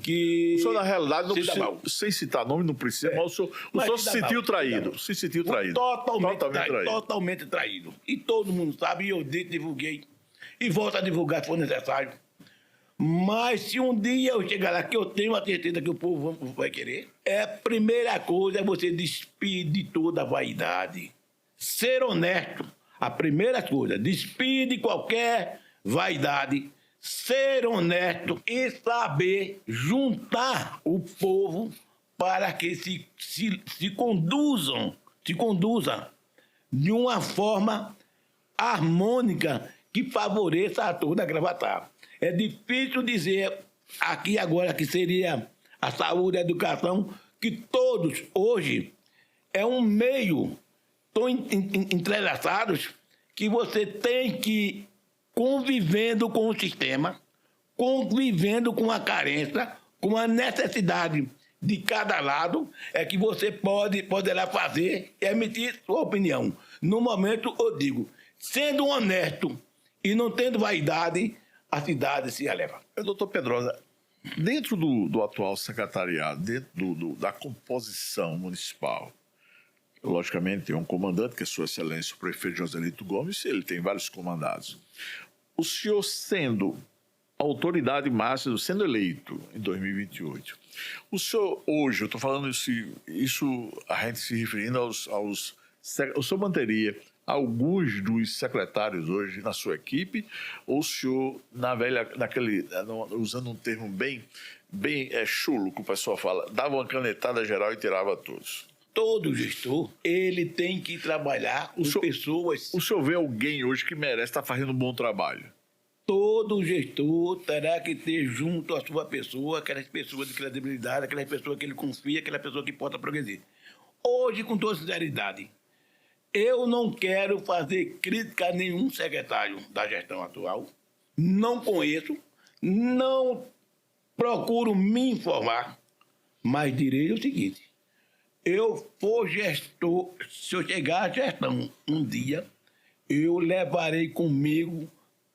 que... O senhor, na realidade, não se dá precisa, mal. sem citar nome, não precisa, mas o Mas senhor se se dá sentiu mal, se dá traído. mal. Se sentiu traído. Totalmente traído. E todo mundo sabe, e eu divulguei. E volto a divulgar se for necessário. Mas se um dia eu chegar lá, que eu tenho a certeza que o povo vai querer, a primeira coisa é você despir de toda a vaidade. Ser honesto. A primeira coisa, despir de qualquer vaidade. Ser honesto e saber juntar o povo para que se conduza de uma forma harmônica que favoreça a toda a Gravatar. É difícil dizer aqui agora que seria a saúde e a educação, que todos hoje é um meio tão entrelaçados que você tem que convivendo com o sistema, convivendo com a carência, com a necessidade de cada lado, é que você poderá fazer e emitir sua opinião. No momento, eu digo, sendo honesto e não tendo vaidade, a cidade se eleva. Doutor Pedrosa, dentro do atual secretariado, dentro da composição municipal, logicamente tem um comandante, que é Sua Excelência o prefeito Joselito Gomes, ele tem vários comandados. O senhor sendo autoridade máxima, sendo eleito em 2028, o senhor hoje, eu estou falando isso a gente se referindo o senhor manteria alguns dos secretários hoje na sua equipe, ou o senhor, usando um termo bem chulo, que o pessoal fala, dava uma canetada geral e tirava todos? Todo gestor, ele tem que trabalhar com pessoas... O senhor vê alguém hoje que merece estar fazendo um bom trabalho? Todo gestor terá que ter junto à sua pessoa aquelas pessoas de credibilidade, aquelas pessoas que ele confia, aquela pessoa que possa progredir. Hoje, com toda sinceridade, eu não quero fazer crítica a nenhum secretário da gestão atual, não conheço, não procuro me informar, mas direi o seguinte: eu for gestor, se eu chegar à gestão um dia, eu levarei comigo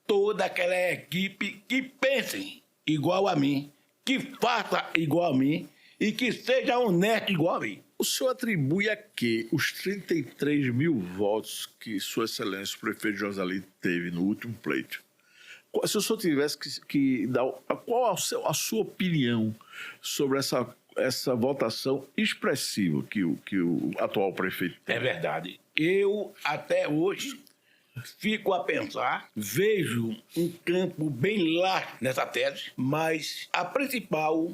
toda aquela equipe que pense igual a mim, que faça igual a mim e que seja honesto igual a mim. O senhor atribui a quê os 33 mil votos que Sua Excelência o prefeito Joselito teve no último pleito? Se o senhor tivesse que dar... Qual a sua opinião sobre essa votação expressiva que o atual prefeito tem? É verdade. Eu, até hoje, fico a pensar, vejo um campo bem largo nessa tese, mas a principal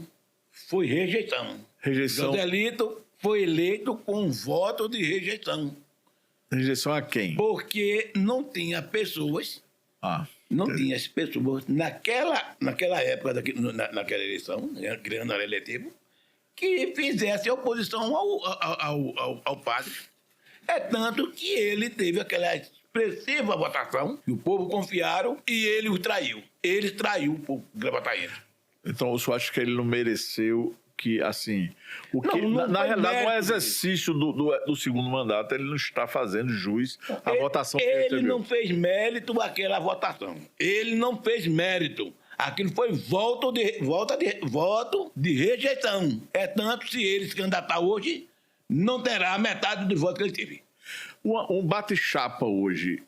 foi rejeição. Rejeição? Joselito foi eleito com voto de rejeição. Rejeição a quem? Porque não tinha pessoas... Não tinha as pessoas, naquela época, naquela eleição, criando a eletivo, que fizesse oposição ao padre. É tanto que ele teve aquela expressiva votação, que o povo confiaram, e ele o traiu. Ele traiu o povo gravataense. Então, o senhor acha que ele não mereceu que, assim... na realidade, no exercício do segundo mandato, ele não está fazendo jus à votação que ele teve. Ele não fez mérito àquela votação. Ele não fez mérito. Aquilo foi voto de rejeição. É tanto, se ele se candidatar hoje, não terá metade do voto que ele teve. Um bate-chapa hoje,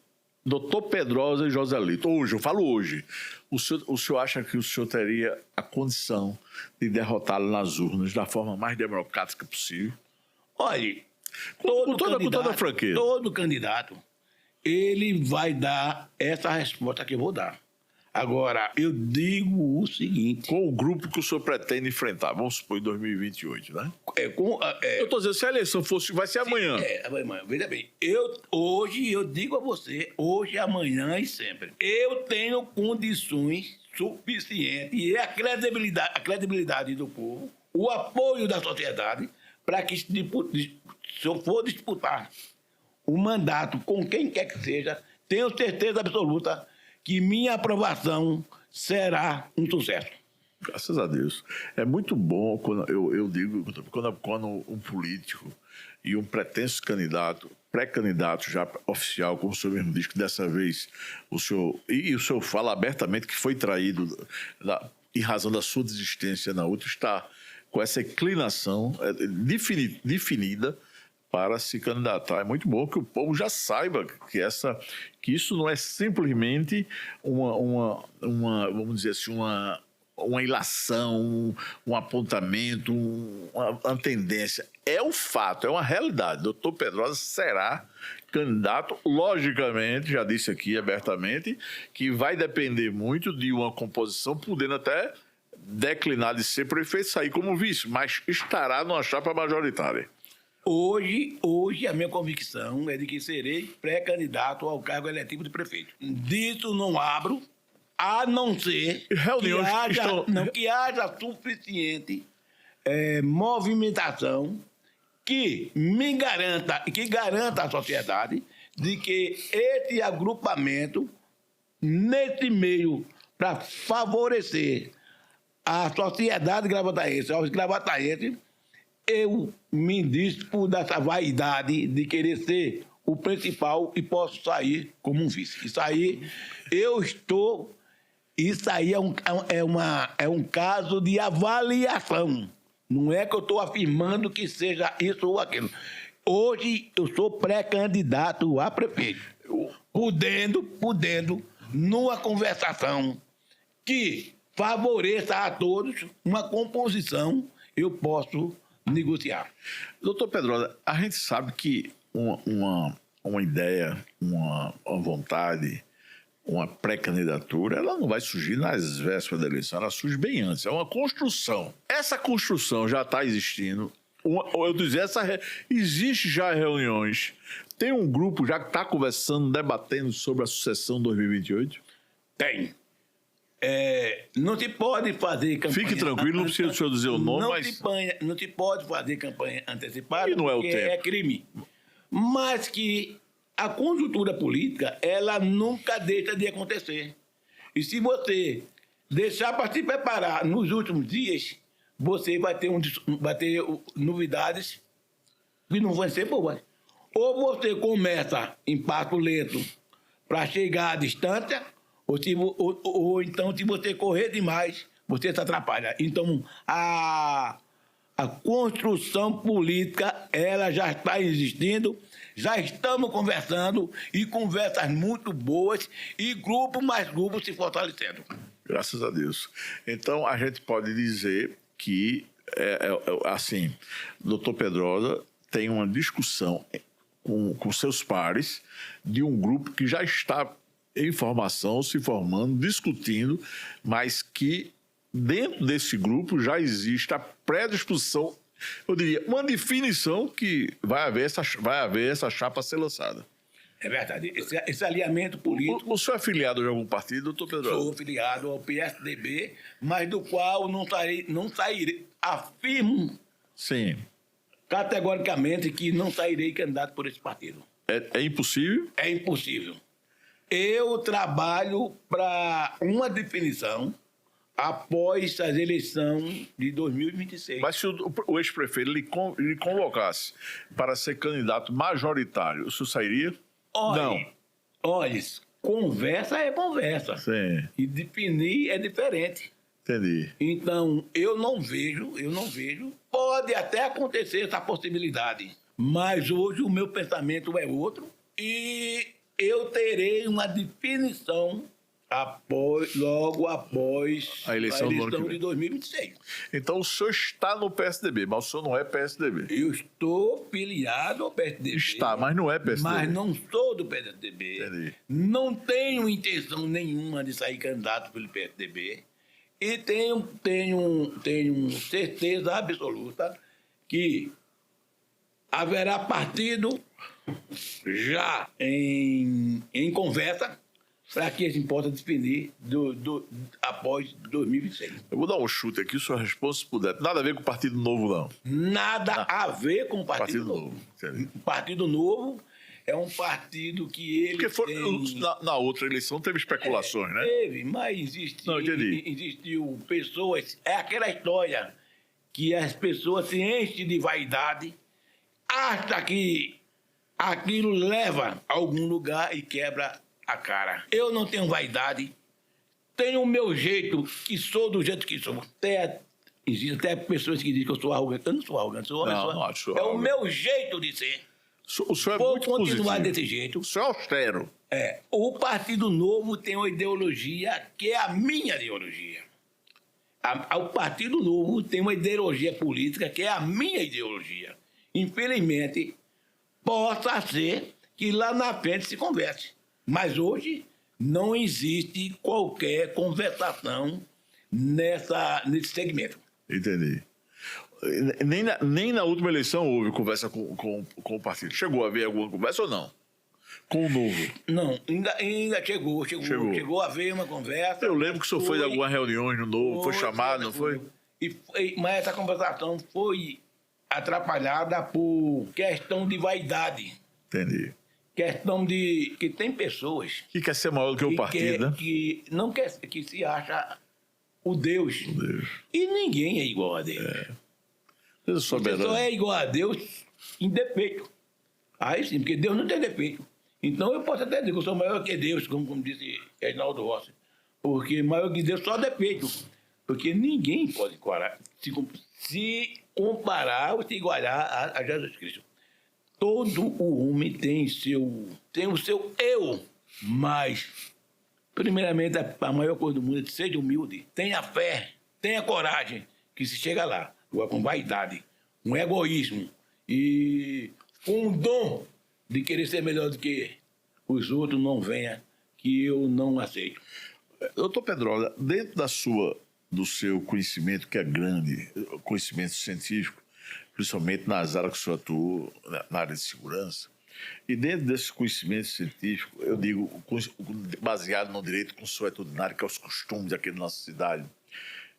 doutor Pedrosa e Joselito, hoje, eu falo hoje, o senhor acha que o senhor teria a condição de derrotá-lo nas urnas da forma mais democrática possível? Olha, com toda franqueza, todo candidato, ele vai dar essa resposta que eu vou dar. Agora, eu digo o seguinte... Com o grupo que o senhor pretende enfrentar, vamos supor, em 2028, né? Eu estou dizendo, se a eleição vai ser amanhã. Amanhã. Veja bem, hoje eu digo a você, hoje, amanhã e sempre, eu tenho condições suficientes e a credibilidade do povo, o apoio da sociedade, para que, se eu for disputar o mandato com quem quer que seja, tenho certeza absoluta que minha aprovação será um sucesso. Graças a Deus. É muito bom quando eu digo, quando um político e um pretenso candidato, pré-candidato já oficial, como o senhor mesmo diz, que dessa vez o senhor fala abertamente que foi traído em razão da sua desistência na outra, está com essa inclinação definida para se candidatar. É muito bom que o povo já saiba que isso não é simplesmente vamos dizer assim, uma ilação, um apontamento, uma tendência. É um fato, é uma realidade. Doutor Pedrosa será candidato, logicamente, já disse aqui abertamente, que vai depender muito de uma composição, podendo até declinar de ser prefeito e sair como vice, mas estará numa chapa majoritária. Hoje a minha convicção é de que serei pré-candidato ao cargo eletivo de prefeito. Disso não abro, a não ser que haja suficiente movimentação que me garanta e que garanta à sociedade de que esse agrupamento, nesse meio, para favorecer a sociedade gravataense, aos gravataenses, eu me dispo dessa vaidade de querer ser o principal e posso sair como um vice. Isso aí é um caso de avaliação. Não é que eu estou afirmando que seja isso ou aquilo. Hoje eu sou pré-candidato a prefeito, podendo, numa conversação que favoreça a todos, uma composição, eu posso negociar. Doutor Pedrosa, a gente sabe que uma ideia, uma vontade, uma pré-candidatura, ela não vai surgir nas vésperas da eleição, ela surge bem antes. É uma construção. Essa construção já está existindo. Existe já reuniões. Tem um grupo já que está conversando, debatendo sobre a sucessão 2028? Tem. Não se pode fazer campanha... Fique tranquilo, não precisa o senhor dizer o nome, mas... Não se pode fazer campanha antecipada, e não é o tempo. É crime. Mas que a conjuntura política, ela nunca deixa de acontecer. E se você deixar para se preparar nos últimos dias, você vai ter novidades que não vão ser boas. Ou você começa em passo lento para chegar à distância, ou então, se você correr demais, você se atrapalha. Então, a construção política, ela já está existindo, já estamos conversando, e conversas muito boas, e mais grupos se fortalecendo. Graças a Deus. Então, a gente pode dizer que, assim, doutor Pedrosa tem uma discussão com seus pares de um grupo que já está em formação, se formando, discutindo, mas que dentro desse grupo já existe a predisposição, eu diria, uma definição que vai haver essa chapa a ser lançada. É verdade. Esse alinhamento político... O senhor é filiado de algum partido, doutor Pedrosa? Sou filiado ao PSDB, mas do qual não sairei, afirmo sim, categoricamente que não sairei candidato por esse partido. É impossível? É impossível. Eu trabalho para uma definição após as eleições de 2026. Mas se o ex-prefeito lhe convocasse para ser candidato majoritário, o senhor sairia? Não. Olha, conversa é conversa. Sim. E definir é diferente. Entendi. Então, eu não vejo. Pode até acontecer essa possibilidade, mas hoje o meu pensamento é outro e eu terei uma definição logo após a eleição de 2026. Então, o senhor está no PSDB, mas o senhor não é PSDB. Eu estou filiado ao PSDB. Está, mas não é PSDB. Mas não sou do PSDB. Entendi. Não tenho intenção nenhuma de sair candidato pelo PSDB. E tenho certeza absoluta que haverá partido já em conversa para que a gente possa definir após 2026. Eu vou dar um chute aqui, o senhor responde se puder. Nada a ver com o Partido Novo, não. Nada a ver com o Partido Novo. Entendi. O Partido Novo é um partido que ele na outra eleição teve especulações, né? Teve, mas existiu pessoas... É aquela história que as pessoas se enchem de vaidade, acham que aquilo leva a algum lugar e quebra a cara. Eu não tenho vaidade, tenho o meu jeito, que sou do jeito que sou. Existem até pessoas que dizem que eu sou arrogante. Eu não sou arrogante, sou uma pessoa. Não acho é o meu jeito de ser. O senhor é Vou muito continuar positivo. desse jeito. O senhor é austero. O Partido Novo tem uma ideologia que é a minha ideologia. O Partido Novo tem uma ideologia política que é a minha ideologia. Infelizmente, possa ser que lá na frente se converse. Mas hoje não existe qualquer conversação nesse segmento. Entendi. Nem na última eleição houve conversa com o partido. Chegou a haver alguma conversa ou não? Com o Novo? Não, ainda chegou a haver uma conversa. Eu lembro que o senhor foi em algumas reuniões no Novo, foi chamado, não foi? Mas essa conversação foi atrapalhada por questão de vaidade. Entendi. Questão de que tem pessoas que quer ser maior do que o partido, né? Que não quer, que se acha o Deus. E ninguém é igual a Deus. Você só é igual a Deus em defeito. Aí sim, porque Deus não tem defeito. Então eu posso até dizer que eu sou maior que Deus, como disse Reinaldo Rossi. Porque maior que Deus só defeito. Porque ninguém pode se comparar ou se igualar a Jesus Cristo. Todo o homem tem o seu eu, mas, primeiramente, a maior coisa do mundo é seja humilde, tenha fé, tenha coragem, que se chega lá. Agora, com vaidade, um egoísmo e com um dom de querer ser melhor do que os outros, não venha, que eu não aceito. Doutor Pedrosa, dentro do seu conhecimento, que é grande, conhecimento científico, principalmente nas áreas que o senhor atua, na área de segurança, e dentro desse conhecimento científico, eu digo, baseado no direito consuetudinário, que é os costumes aqui da nossa cidade,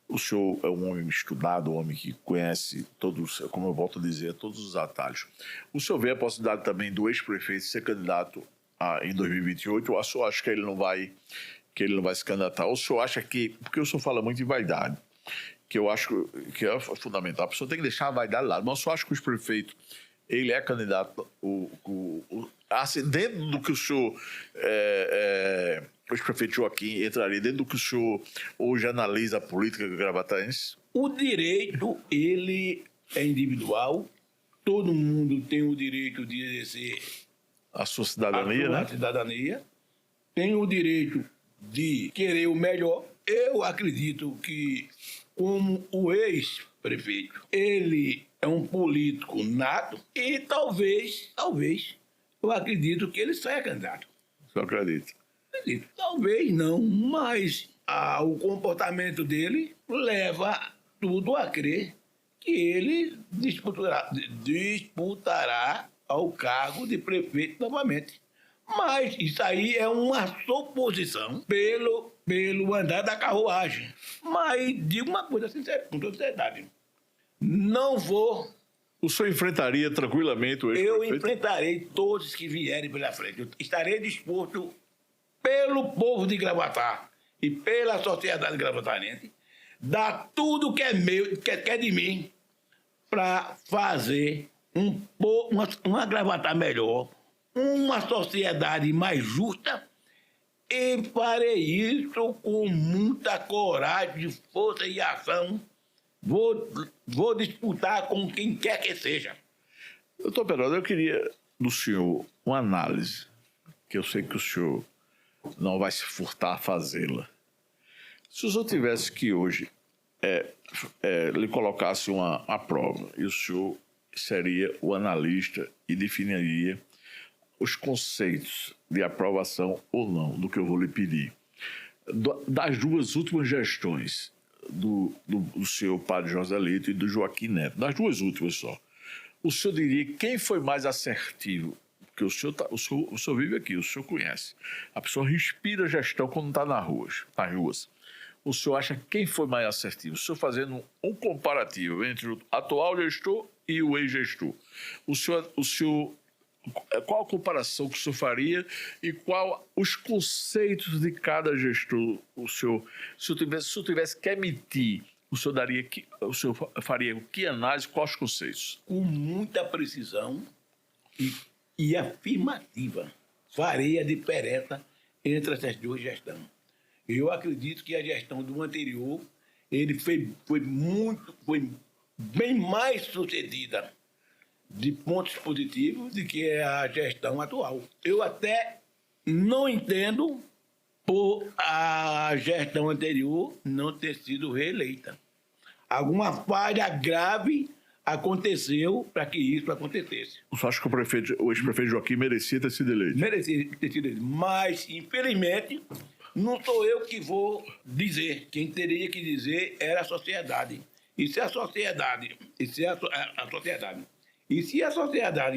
o senhor é um homem estudado, um homem que conhece todos, como eu volto a dizer, todos os atalhos. O senhor vê a possibilidade também do ex-prefeito ser candidato em 2028, ou o senhor acha que ele não vai se candidatar? Ou o senhor acha que, porque o senhor fala muito em vaidade, que eu acho que é fundamental, a pessoa tem que deixar a vaidade de lado, mas eu só acho que o ex-prefeito, ele é candidato, assim, dentro do que o senhor, o ex-prefeito Joaquim entraria, dentro do que o senhor hoje analisa a política gravataense? O direito, ele é individual, todo mundo tem o direito de exercer a sua cidadania, né? A cidadania, tem o direito de querer o melhor. Eu acredito que, como o ex-prefeito, ele é um político nato e talvez, eu acredito que ele saia candidato. Você acredita? Acredito. Talvez não, mas o comportamento dele leva tudo a crer que ele disputará ao cargo de prefeito novamente. Mas isso aí é uma suposição pelo andar da carruagem. Mas digo uma coisa sincera, com toda sinceridade. Não vou... O senhor enfrentaria tranquilamente o ex-prefeito? Eu enfrentarei todos que vierem pela frente. Eu estarei disposto, pelo povo de Gravatá e pela sociedade gravatarense, dar tudo que é meu, que é de mim, para fazer uma Gravatá melhor, uma sociedade mais justa, e farei isso com muita coragem, força e ação. Vou disputar com quem quer que seja. Doutor Pedrosa, eu queria do senhor uma análise, que eu sei que o senhor não vai se furtar a fazê-la. Se o senhor tivesse que hoje lhe colocasse uma prova, e o senhor seria o analista e definiria os conceitos de aprovação ou não do que eu vou lhe pedir. Das duas últimas gestões do senhor Padre Joselito e do Joaquim Neto, das duas últimas só, o senhor diria quem foi mais assertivo? Porque o senhor vive aqui, o senhor conhece. A pessoa respira gestão quando está nas ruas. O senhor acha quem foi mais assertivo? O senhor fazendo um comparativo entre o atual gestor e o ex-gestor. O senhor qual a comparação que o senhor faria e qual os conceitos de cada gestor? Se o senhor tivesse que emitir, o senhor faria que análise, quais conceitos? Com muita precisão e afirmativa, farei a diferença entre essas duas gestões. Eu acredito que a gestão do anterior ele foi bem mais sucedida de pontos positivos do que a gestão atual. Eu até não entendo por a gestão anterior não ter sido reeleita. Alguma falha grave aconteceu para que isso acontecesse. O senhor acha que o ex-prefeito Joaquim merecia ter sido eleito? Merecia ter sido eleito. Mas, infelizmente, não sou eu que vou dizer. Quem teria que dizer era a sociedade. E se a sociedade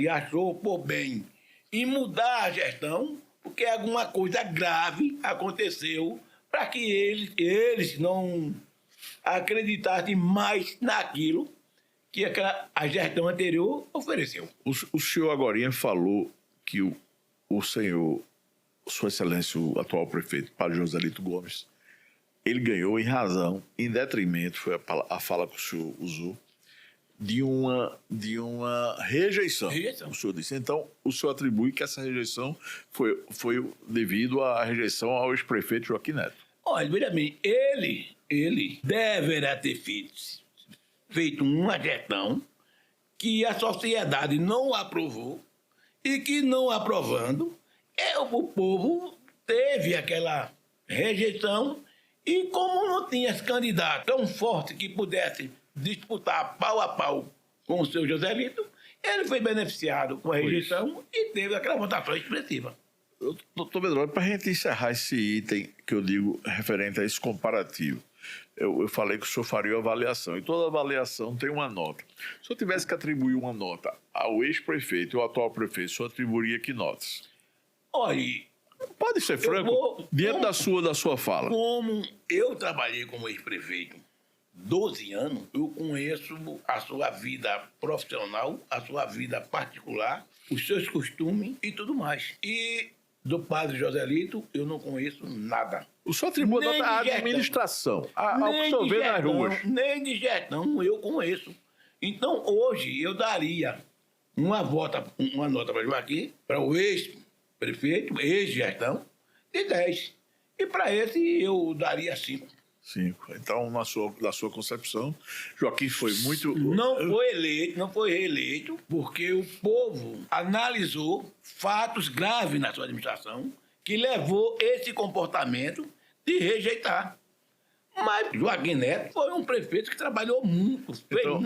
achou por bem em mudar a gestão, porque alguma coisa grave aconteceu para que eles não acreditassem mais naquilo que a gestão anterior ofereceu. O senhor agorinha falou que o senhor, Sua Excelência, o atual prefeito, Padre Joselito Gomes, ele ganhou em razão, em detrimento, foi a fala que o senhor usou, de uma rejeição. O senhor disse. Então, o senhor atribui que essa rejeição foi devido à rejeição ao ex-prefeito Joaquim Neto. Olha, veja bem, ele deverá ter feito uma gestão que a sociedade não aprovou e que, não aprovando, o povo teve aquela rejeição e, como não tinha esse candidato tão forte que pudesse disputar pau a pau com o seu Joselito, ele foi beneficiado com a rejeição e teve aquela votação expressiva. Doutor Pedro, para a gente encerrar esse item que eu digo referente a esse comparativo, eu falei que o senhor faria uma avaliação, e toda avaliação tem uma nota. Se o senhor tivesse que atribuir uma nota ao ex-prefeito e ao atual prefeito, o senhor atribuiria que notas? Olha, pode ser franco, diante da sua fala. Como eu trabalhei como ex-prefeito 12 anos, eu conheço a sua vida profissional, a sua vida particular, os seus costumes e tudo mais. E do padre Joselito, eu não conheço nada. O senhor atribui a administração, ao que o senhor vê nas ruas. Nem de gestão eu conheço. Então, hoje, eu daria uma nota para Joaquim, para o ex-prefeito, ex-gestão, de 10. E para esse, eu daria 5. 5. Então, na sua concepção, Joaquim foi muito... Não foi reeleito, porque o povo analisou fatos graves na sua administração que levou esse comportamento de rejeitar. Mas Joaquim Neto foi um prefeito que trabalhou muito,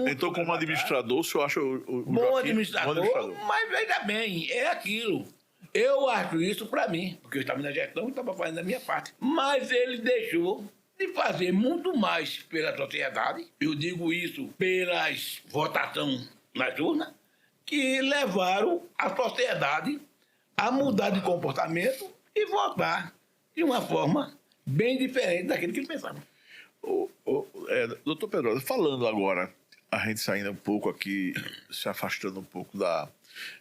Então, como administrador, o senhor acha o bom administrador, mas veja bem, é aquilo. Eu acho isso para mim, porque eu estava na gestão e estava fazendo a minha parte. Mas ele deixou de fazer muito mais pela sociedade, eu digo isso pelas votações nas urnas, que levaram a sociedade a mudar de comportamento e votar de uma forma bem diferente daquilo que ele pensava. Doutor Pedro, falando agora, a gente saindo um pouco aqui, se afastando um pouco da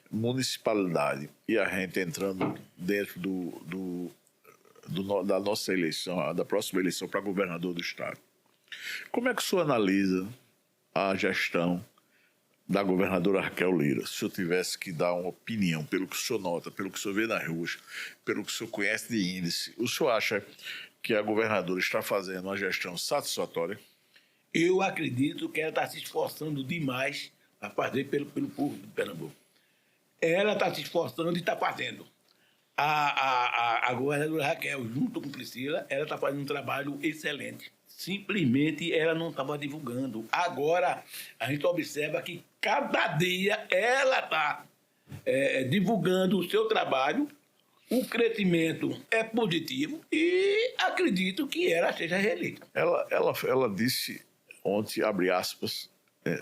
municipalidade e a gente entrando dentro da nossa eleição, da próxima eleição para governador do estado. Como é que o senhor analisa a gestão da governadora Raquel Lira? Se o senhor tivesse que dar uma opinião pelo que o senhor nota, pelo que o senhor vê nas ruas, pelo que o senhor conhece de índice, o senhor acha que a governadora está fazendo uma gestão satisfatória? Eu acredito que ela está se esforçando demais a fazer pelo povo de Pernambuco. Ela está se esforçando e está fazendo. A governadora Raquel, junto com Priscila, ela está fazendo um trabalho excelente. Simplesmente ela não estava divulgando. Agora, a gente observa que cada dia ela está divulgando o seu trabalho, o crescimento é positivo e acredito que ela seja reeleita. Ela disse ontem, abre aspas,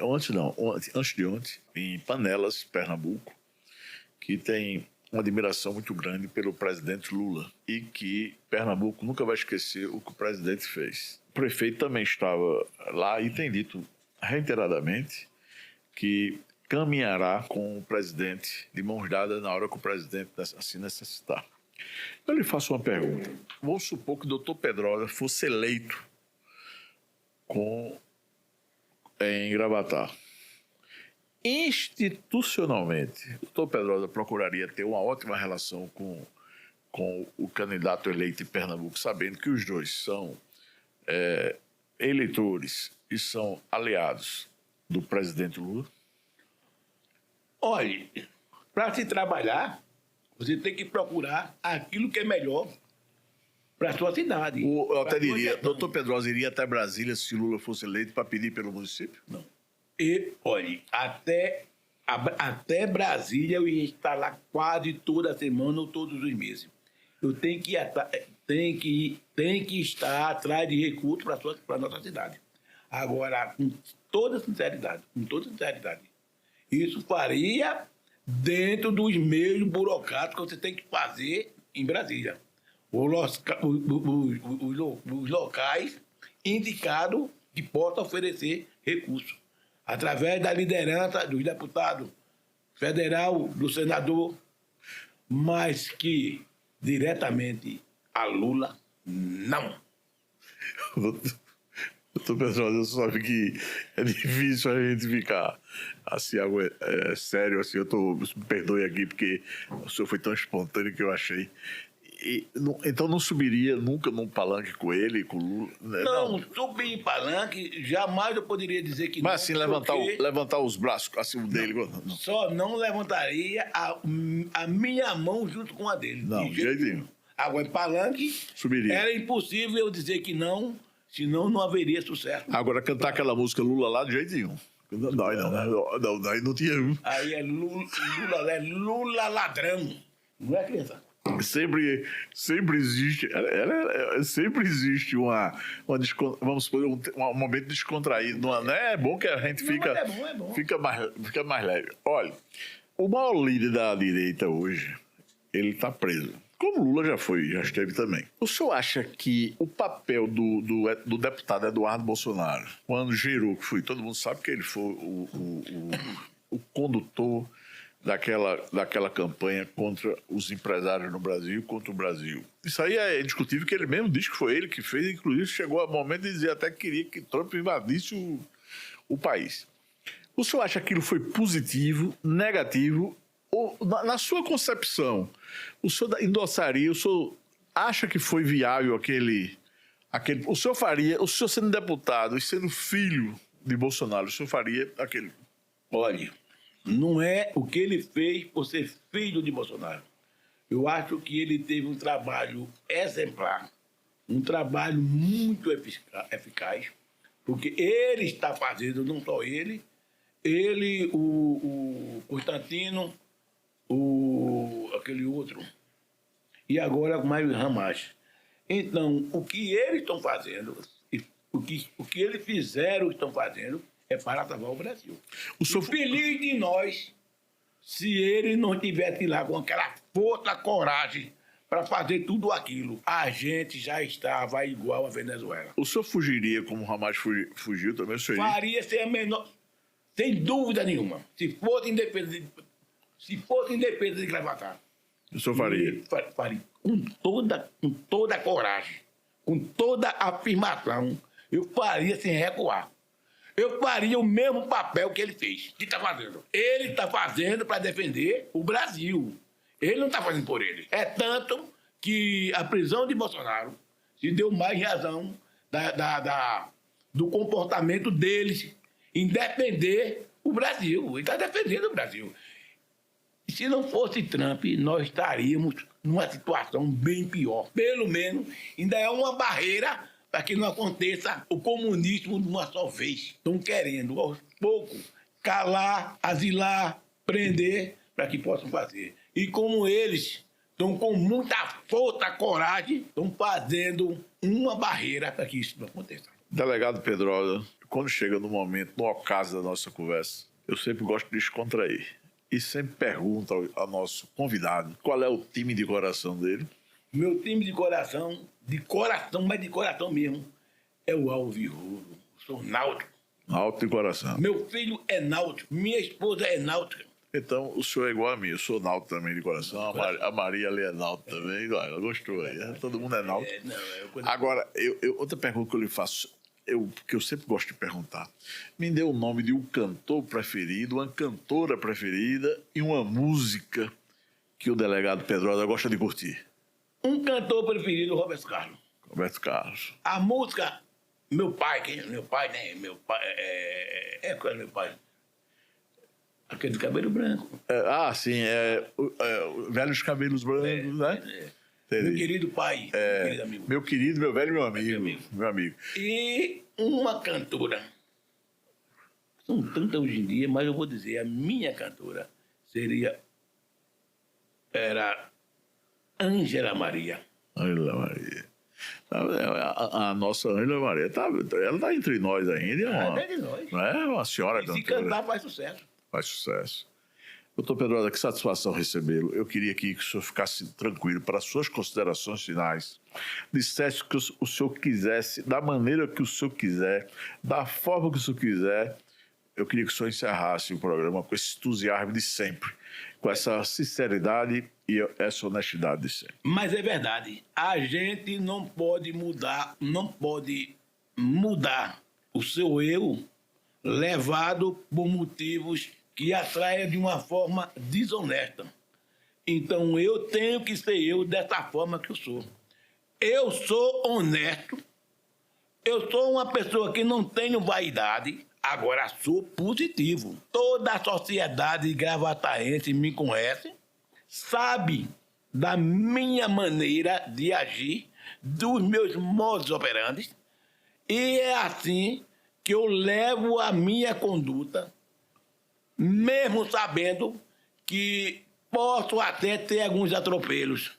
antes de ontem, em Panelas, Pernambuco, que tem uma admiração muito grande pelo presidente Lula e que Pernambuco nunca vai esquecer o que o presidente fez. O prefeito também estava lá e tem dito reiteradamente que caminhará com o presidente de mãos dadas na hora que o presidente assim necessitar. Eu lhe faço uma pergunta. Vamos supor que o doutor Pedrosa fosse eleito em Gravatá. Institucionalmente, o doutor Pedrosa procuraria ter uma ótima relação com o candidato eleito em Pernambuco, sabendo que os dois são eleitores e são aliados do presidente Lula? Olha, para se trabalhar, você tem que procurar aquilo que é melhor para a sua cidade. Eu até diria, doutor Pedrosa iria até Brasília se Lula fosse eleito para pedir pelo município? Não. E, olha, até Brasília eu ia estar lá quase toda semana ou todos os meses. Eu tenho que estar atrás de recursos para a nossa cidade. Agora, com toda sinceridade, isso faria dentro dos meios burocráticos que você tem que fazer em Brasília. Os locais indicados que possam oferecer recursos, através da liderança dos deputados federal, do senador, mas que diretamente a Lula, não. Doutor Pedrosa, sabe que é difícil a gente ficar assim, sério, assim, me perdoe aqui, porque o senhor foi tão espontâneo que eu achei. Então não subiria nunca num palanque com ele, com o Lula? Né? Não, subir em palanque, jamais eu poderia dizer que não. Mas assim, levantar os braços, assim, o dele. Não. Só não levantaria a minha mão junto com a dele. Não, de jeito nenhum. Agora, em palanque, subiria. Era impossível eu dizer que não, senão não haveria sucesso. Agora, cantar aquela música Lula lá, de jeito nenhum. Não, daí não tinha. Aí é Lula ladrão. Não é, criança? Sempre existe, sempre existe vamos supor, um momento descontraído. Não é bom que a gente fica mais leve. Olha, o maior líder da direita hoje, ele está preso. Como Lula já esteve também. O senhor acha que o papel do deputado Eduardo Bolsonaro, quando gerou, todo mundo sabe que ele foi o condutor daquela campanha contra os empresários no Brasil, contra o Brasil. Isso aí é indiscutível, que ele mesmo diz que foi ele que fez, inclusive chegou ao momento de dizer até que queria que Trump invadisse o país. O senhor acha que aquilo foi positivo, negativo? Ou, na sua concepção, o senhor endossaria, o senhor acha que foi viável aquele o senhor sendo deputado e sendo filho de Bolsonaro, o senhor faria aquele... Olha, não é o que ele fez por ser filho de Bolsonaro. Eu acho que ele teve um trabalho exemplar, um trabalho muito eficaz, porque ele está fazendo, não só ele, o Constantino, aquele outro, e agora mais o Hamas. Então, o que eles estão fazendo, o que eles fizeram, estão fazendo, é para salvar o Brasil. Feliz de nós, se ele não estivesse lá com aquela força, coragem para fazer tudo aquilo. A gente já estava igual a Venezuela. O senhor fugiria como o Hamas fugiu também? Faria sem dúvida nenhuma. Se fosse em defesa de Gravatá. O senhor faria? Faria. Com toda a coragem, com toda a afirmação, eu faria sem recuar. Eu faria o mesmo papel que ele fez, que está fazendo. Ele está fazendo para defender o Brasil. Ele não está fazendo por ele. É tanto que a prisão de Bolsonaro se deu mais razão do comportamento deles em defender o Brasil. Ele está defendendo o Brasil. E se não fosse Trump, nós estaríamos numa situação bem pior. Pelo menos ainda é uma barreira para que não aconteça o comunismo de uma só vez. Estão querendo, aos poucos, calar, asilar, prender, para que possam fazer. E como eles estão com muita força, coragem, estão fazendo uma barreira para que isso não aconteça. Delegado Pedrosa, quando chega no momento, no ocaso da nossa conversa, eu sempre gosto de descontrair. E sempre pergunto ao nosso convidado qual é o time de coração dele. Meu time de coração, mas de coração mesmo, é o Alvirrubro. Sou náutico. Náutico de coração. Meu filho é náutico, minha esposa é náutica. Então, o senhor é igual a mim. Eu sou náutico também de coração. A Maria ali é náutico também. Olha, ela gostou aí. Todo mundo é náutico. Agora, outra pergunta que eu lhe faço, que eu sempre gosto de perguntar. Me dê o nome de um cantor preferido, uma cantora preferida e uma música que o delegado Pedrosa gosta de curtir. Um cantor preferido, Roberto Carlos. Roberto Carlos. A música, meu pai, qual é meu pai? Aquele de cabelo branco. Sim, velhos cabelos brancos, né? Meu querido pai, meu querido amigo. Meu querido, meu velho, meu amigo. E uma cantora. São tantas hoje em dia, mas eu vou dizer, a minha cantora era Ângela Maria. Ângela Maria. A nossa Ângela Maria, ela está entre nós ainda. Entre nós. Não é uma senhora e se cantora. cantar, faz sucesso. Faz sucesso. Doutor Pedrosa, que satisfação recebê-lo. Eu queria aqui que o senhor ficasse tranquilo para as suas considerações finais. Dissesse o que o senhor quisesse, da maneira que o senhor quiser, da forma que o senhor quiser. Eu queria que o senhor encerrasse o programa com esse entusiasmo de sempre, com essa sinceridade e essa honestidade de sempre. Mas é verdade. A gente não pode mudar o seu eu levado por motivos que atraem de uma forma desonesta. Então, eu tenho que ser eu dessa forma que eu sou. Eu sou honesto, eu sou uma pessoa que não tenho vaidade, agora sou positivo. Toda a sociedade gravataense me conhece, sabe da minha maneira de agir, dos meus modus operandi, e é assim que eu levo a minha conduta, mesmo sabendo que posso até ter alguns atropelos,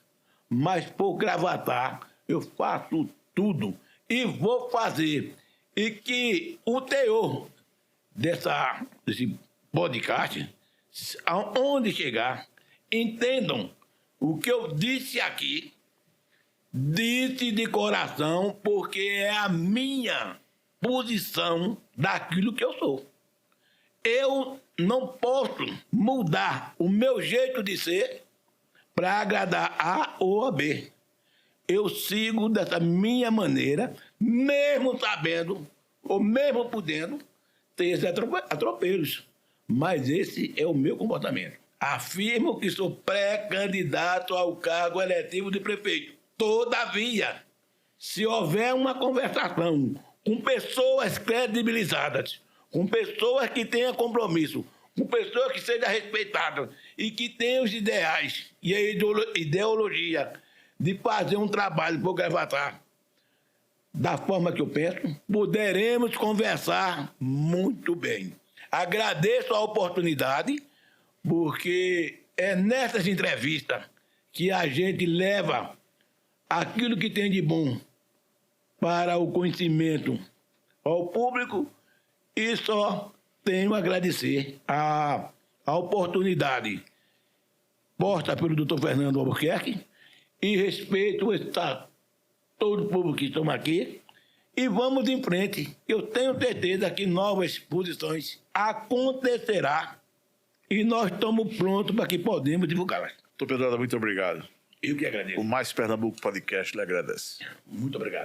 mas por Gravatar eu faço tudo e vou fazer. E que o teor desse podcast, aonde chegar, entendam o que eu disse aqui, disse de coração, porque é a minha posição daquilo que eu sou. Eu não posso mudar o meu jeito de ser para agradar A ou a B. Eu sigo dessa minha maneira, mesmo sabendo, ou mesmo podendo, ter esses atropelos. Mas esse é o meu comportamento. Afirmo que sou pré-candidato ao cargo eletivo de prefeito. Todavia, se houver uma conversação com pessoas credibilizadas, com pessoas que tenham compromisso, com pessoas que sejam respeitadas e que tenham os ideais e a ideologia de fazer um trabalho por Gravatar da forma que eu penso, poderemos conversar muito bem. Agradeço a oportunidade, porque é nessas entrevistas que a gente leva aquilo que tem de bom para o conhecimento ao público, e só tenho a agradecer a oportunidade posta pelo Dr. Fernando Albuquerque, e respeito todo o público que estamos aqui, e vamos em frente. Eu tenho certeza que novas posições acontecerá e nós estamos prontos para que podemos divulgá-las. Doutor Pedrosa, muito obrigado. Eu que agradeço. O Mais Pernambuco Podcast lhe agradece. Muito obrigado.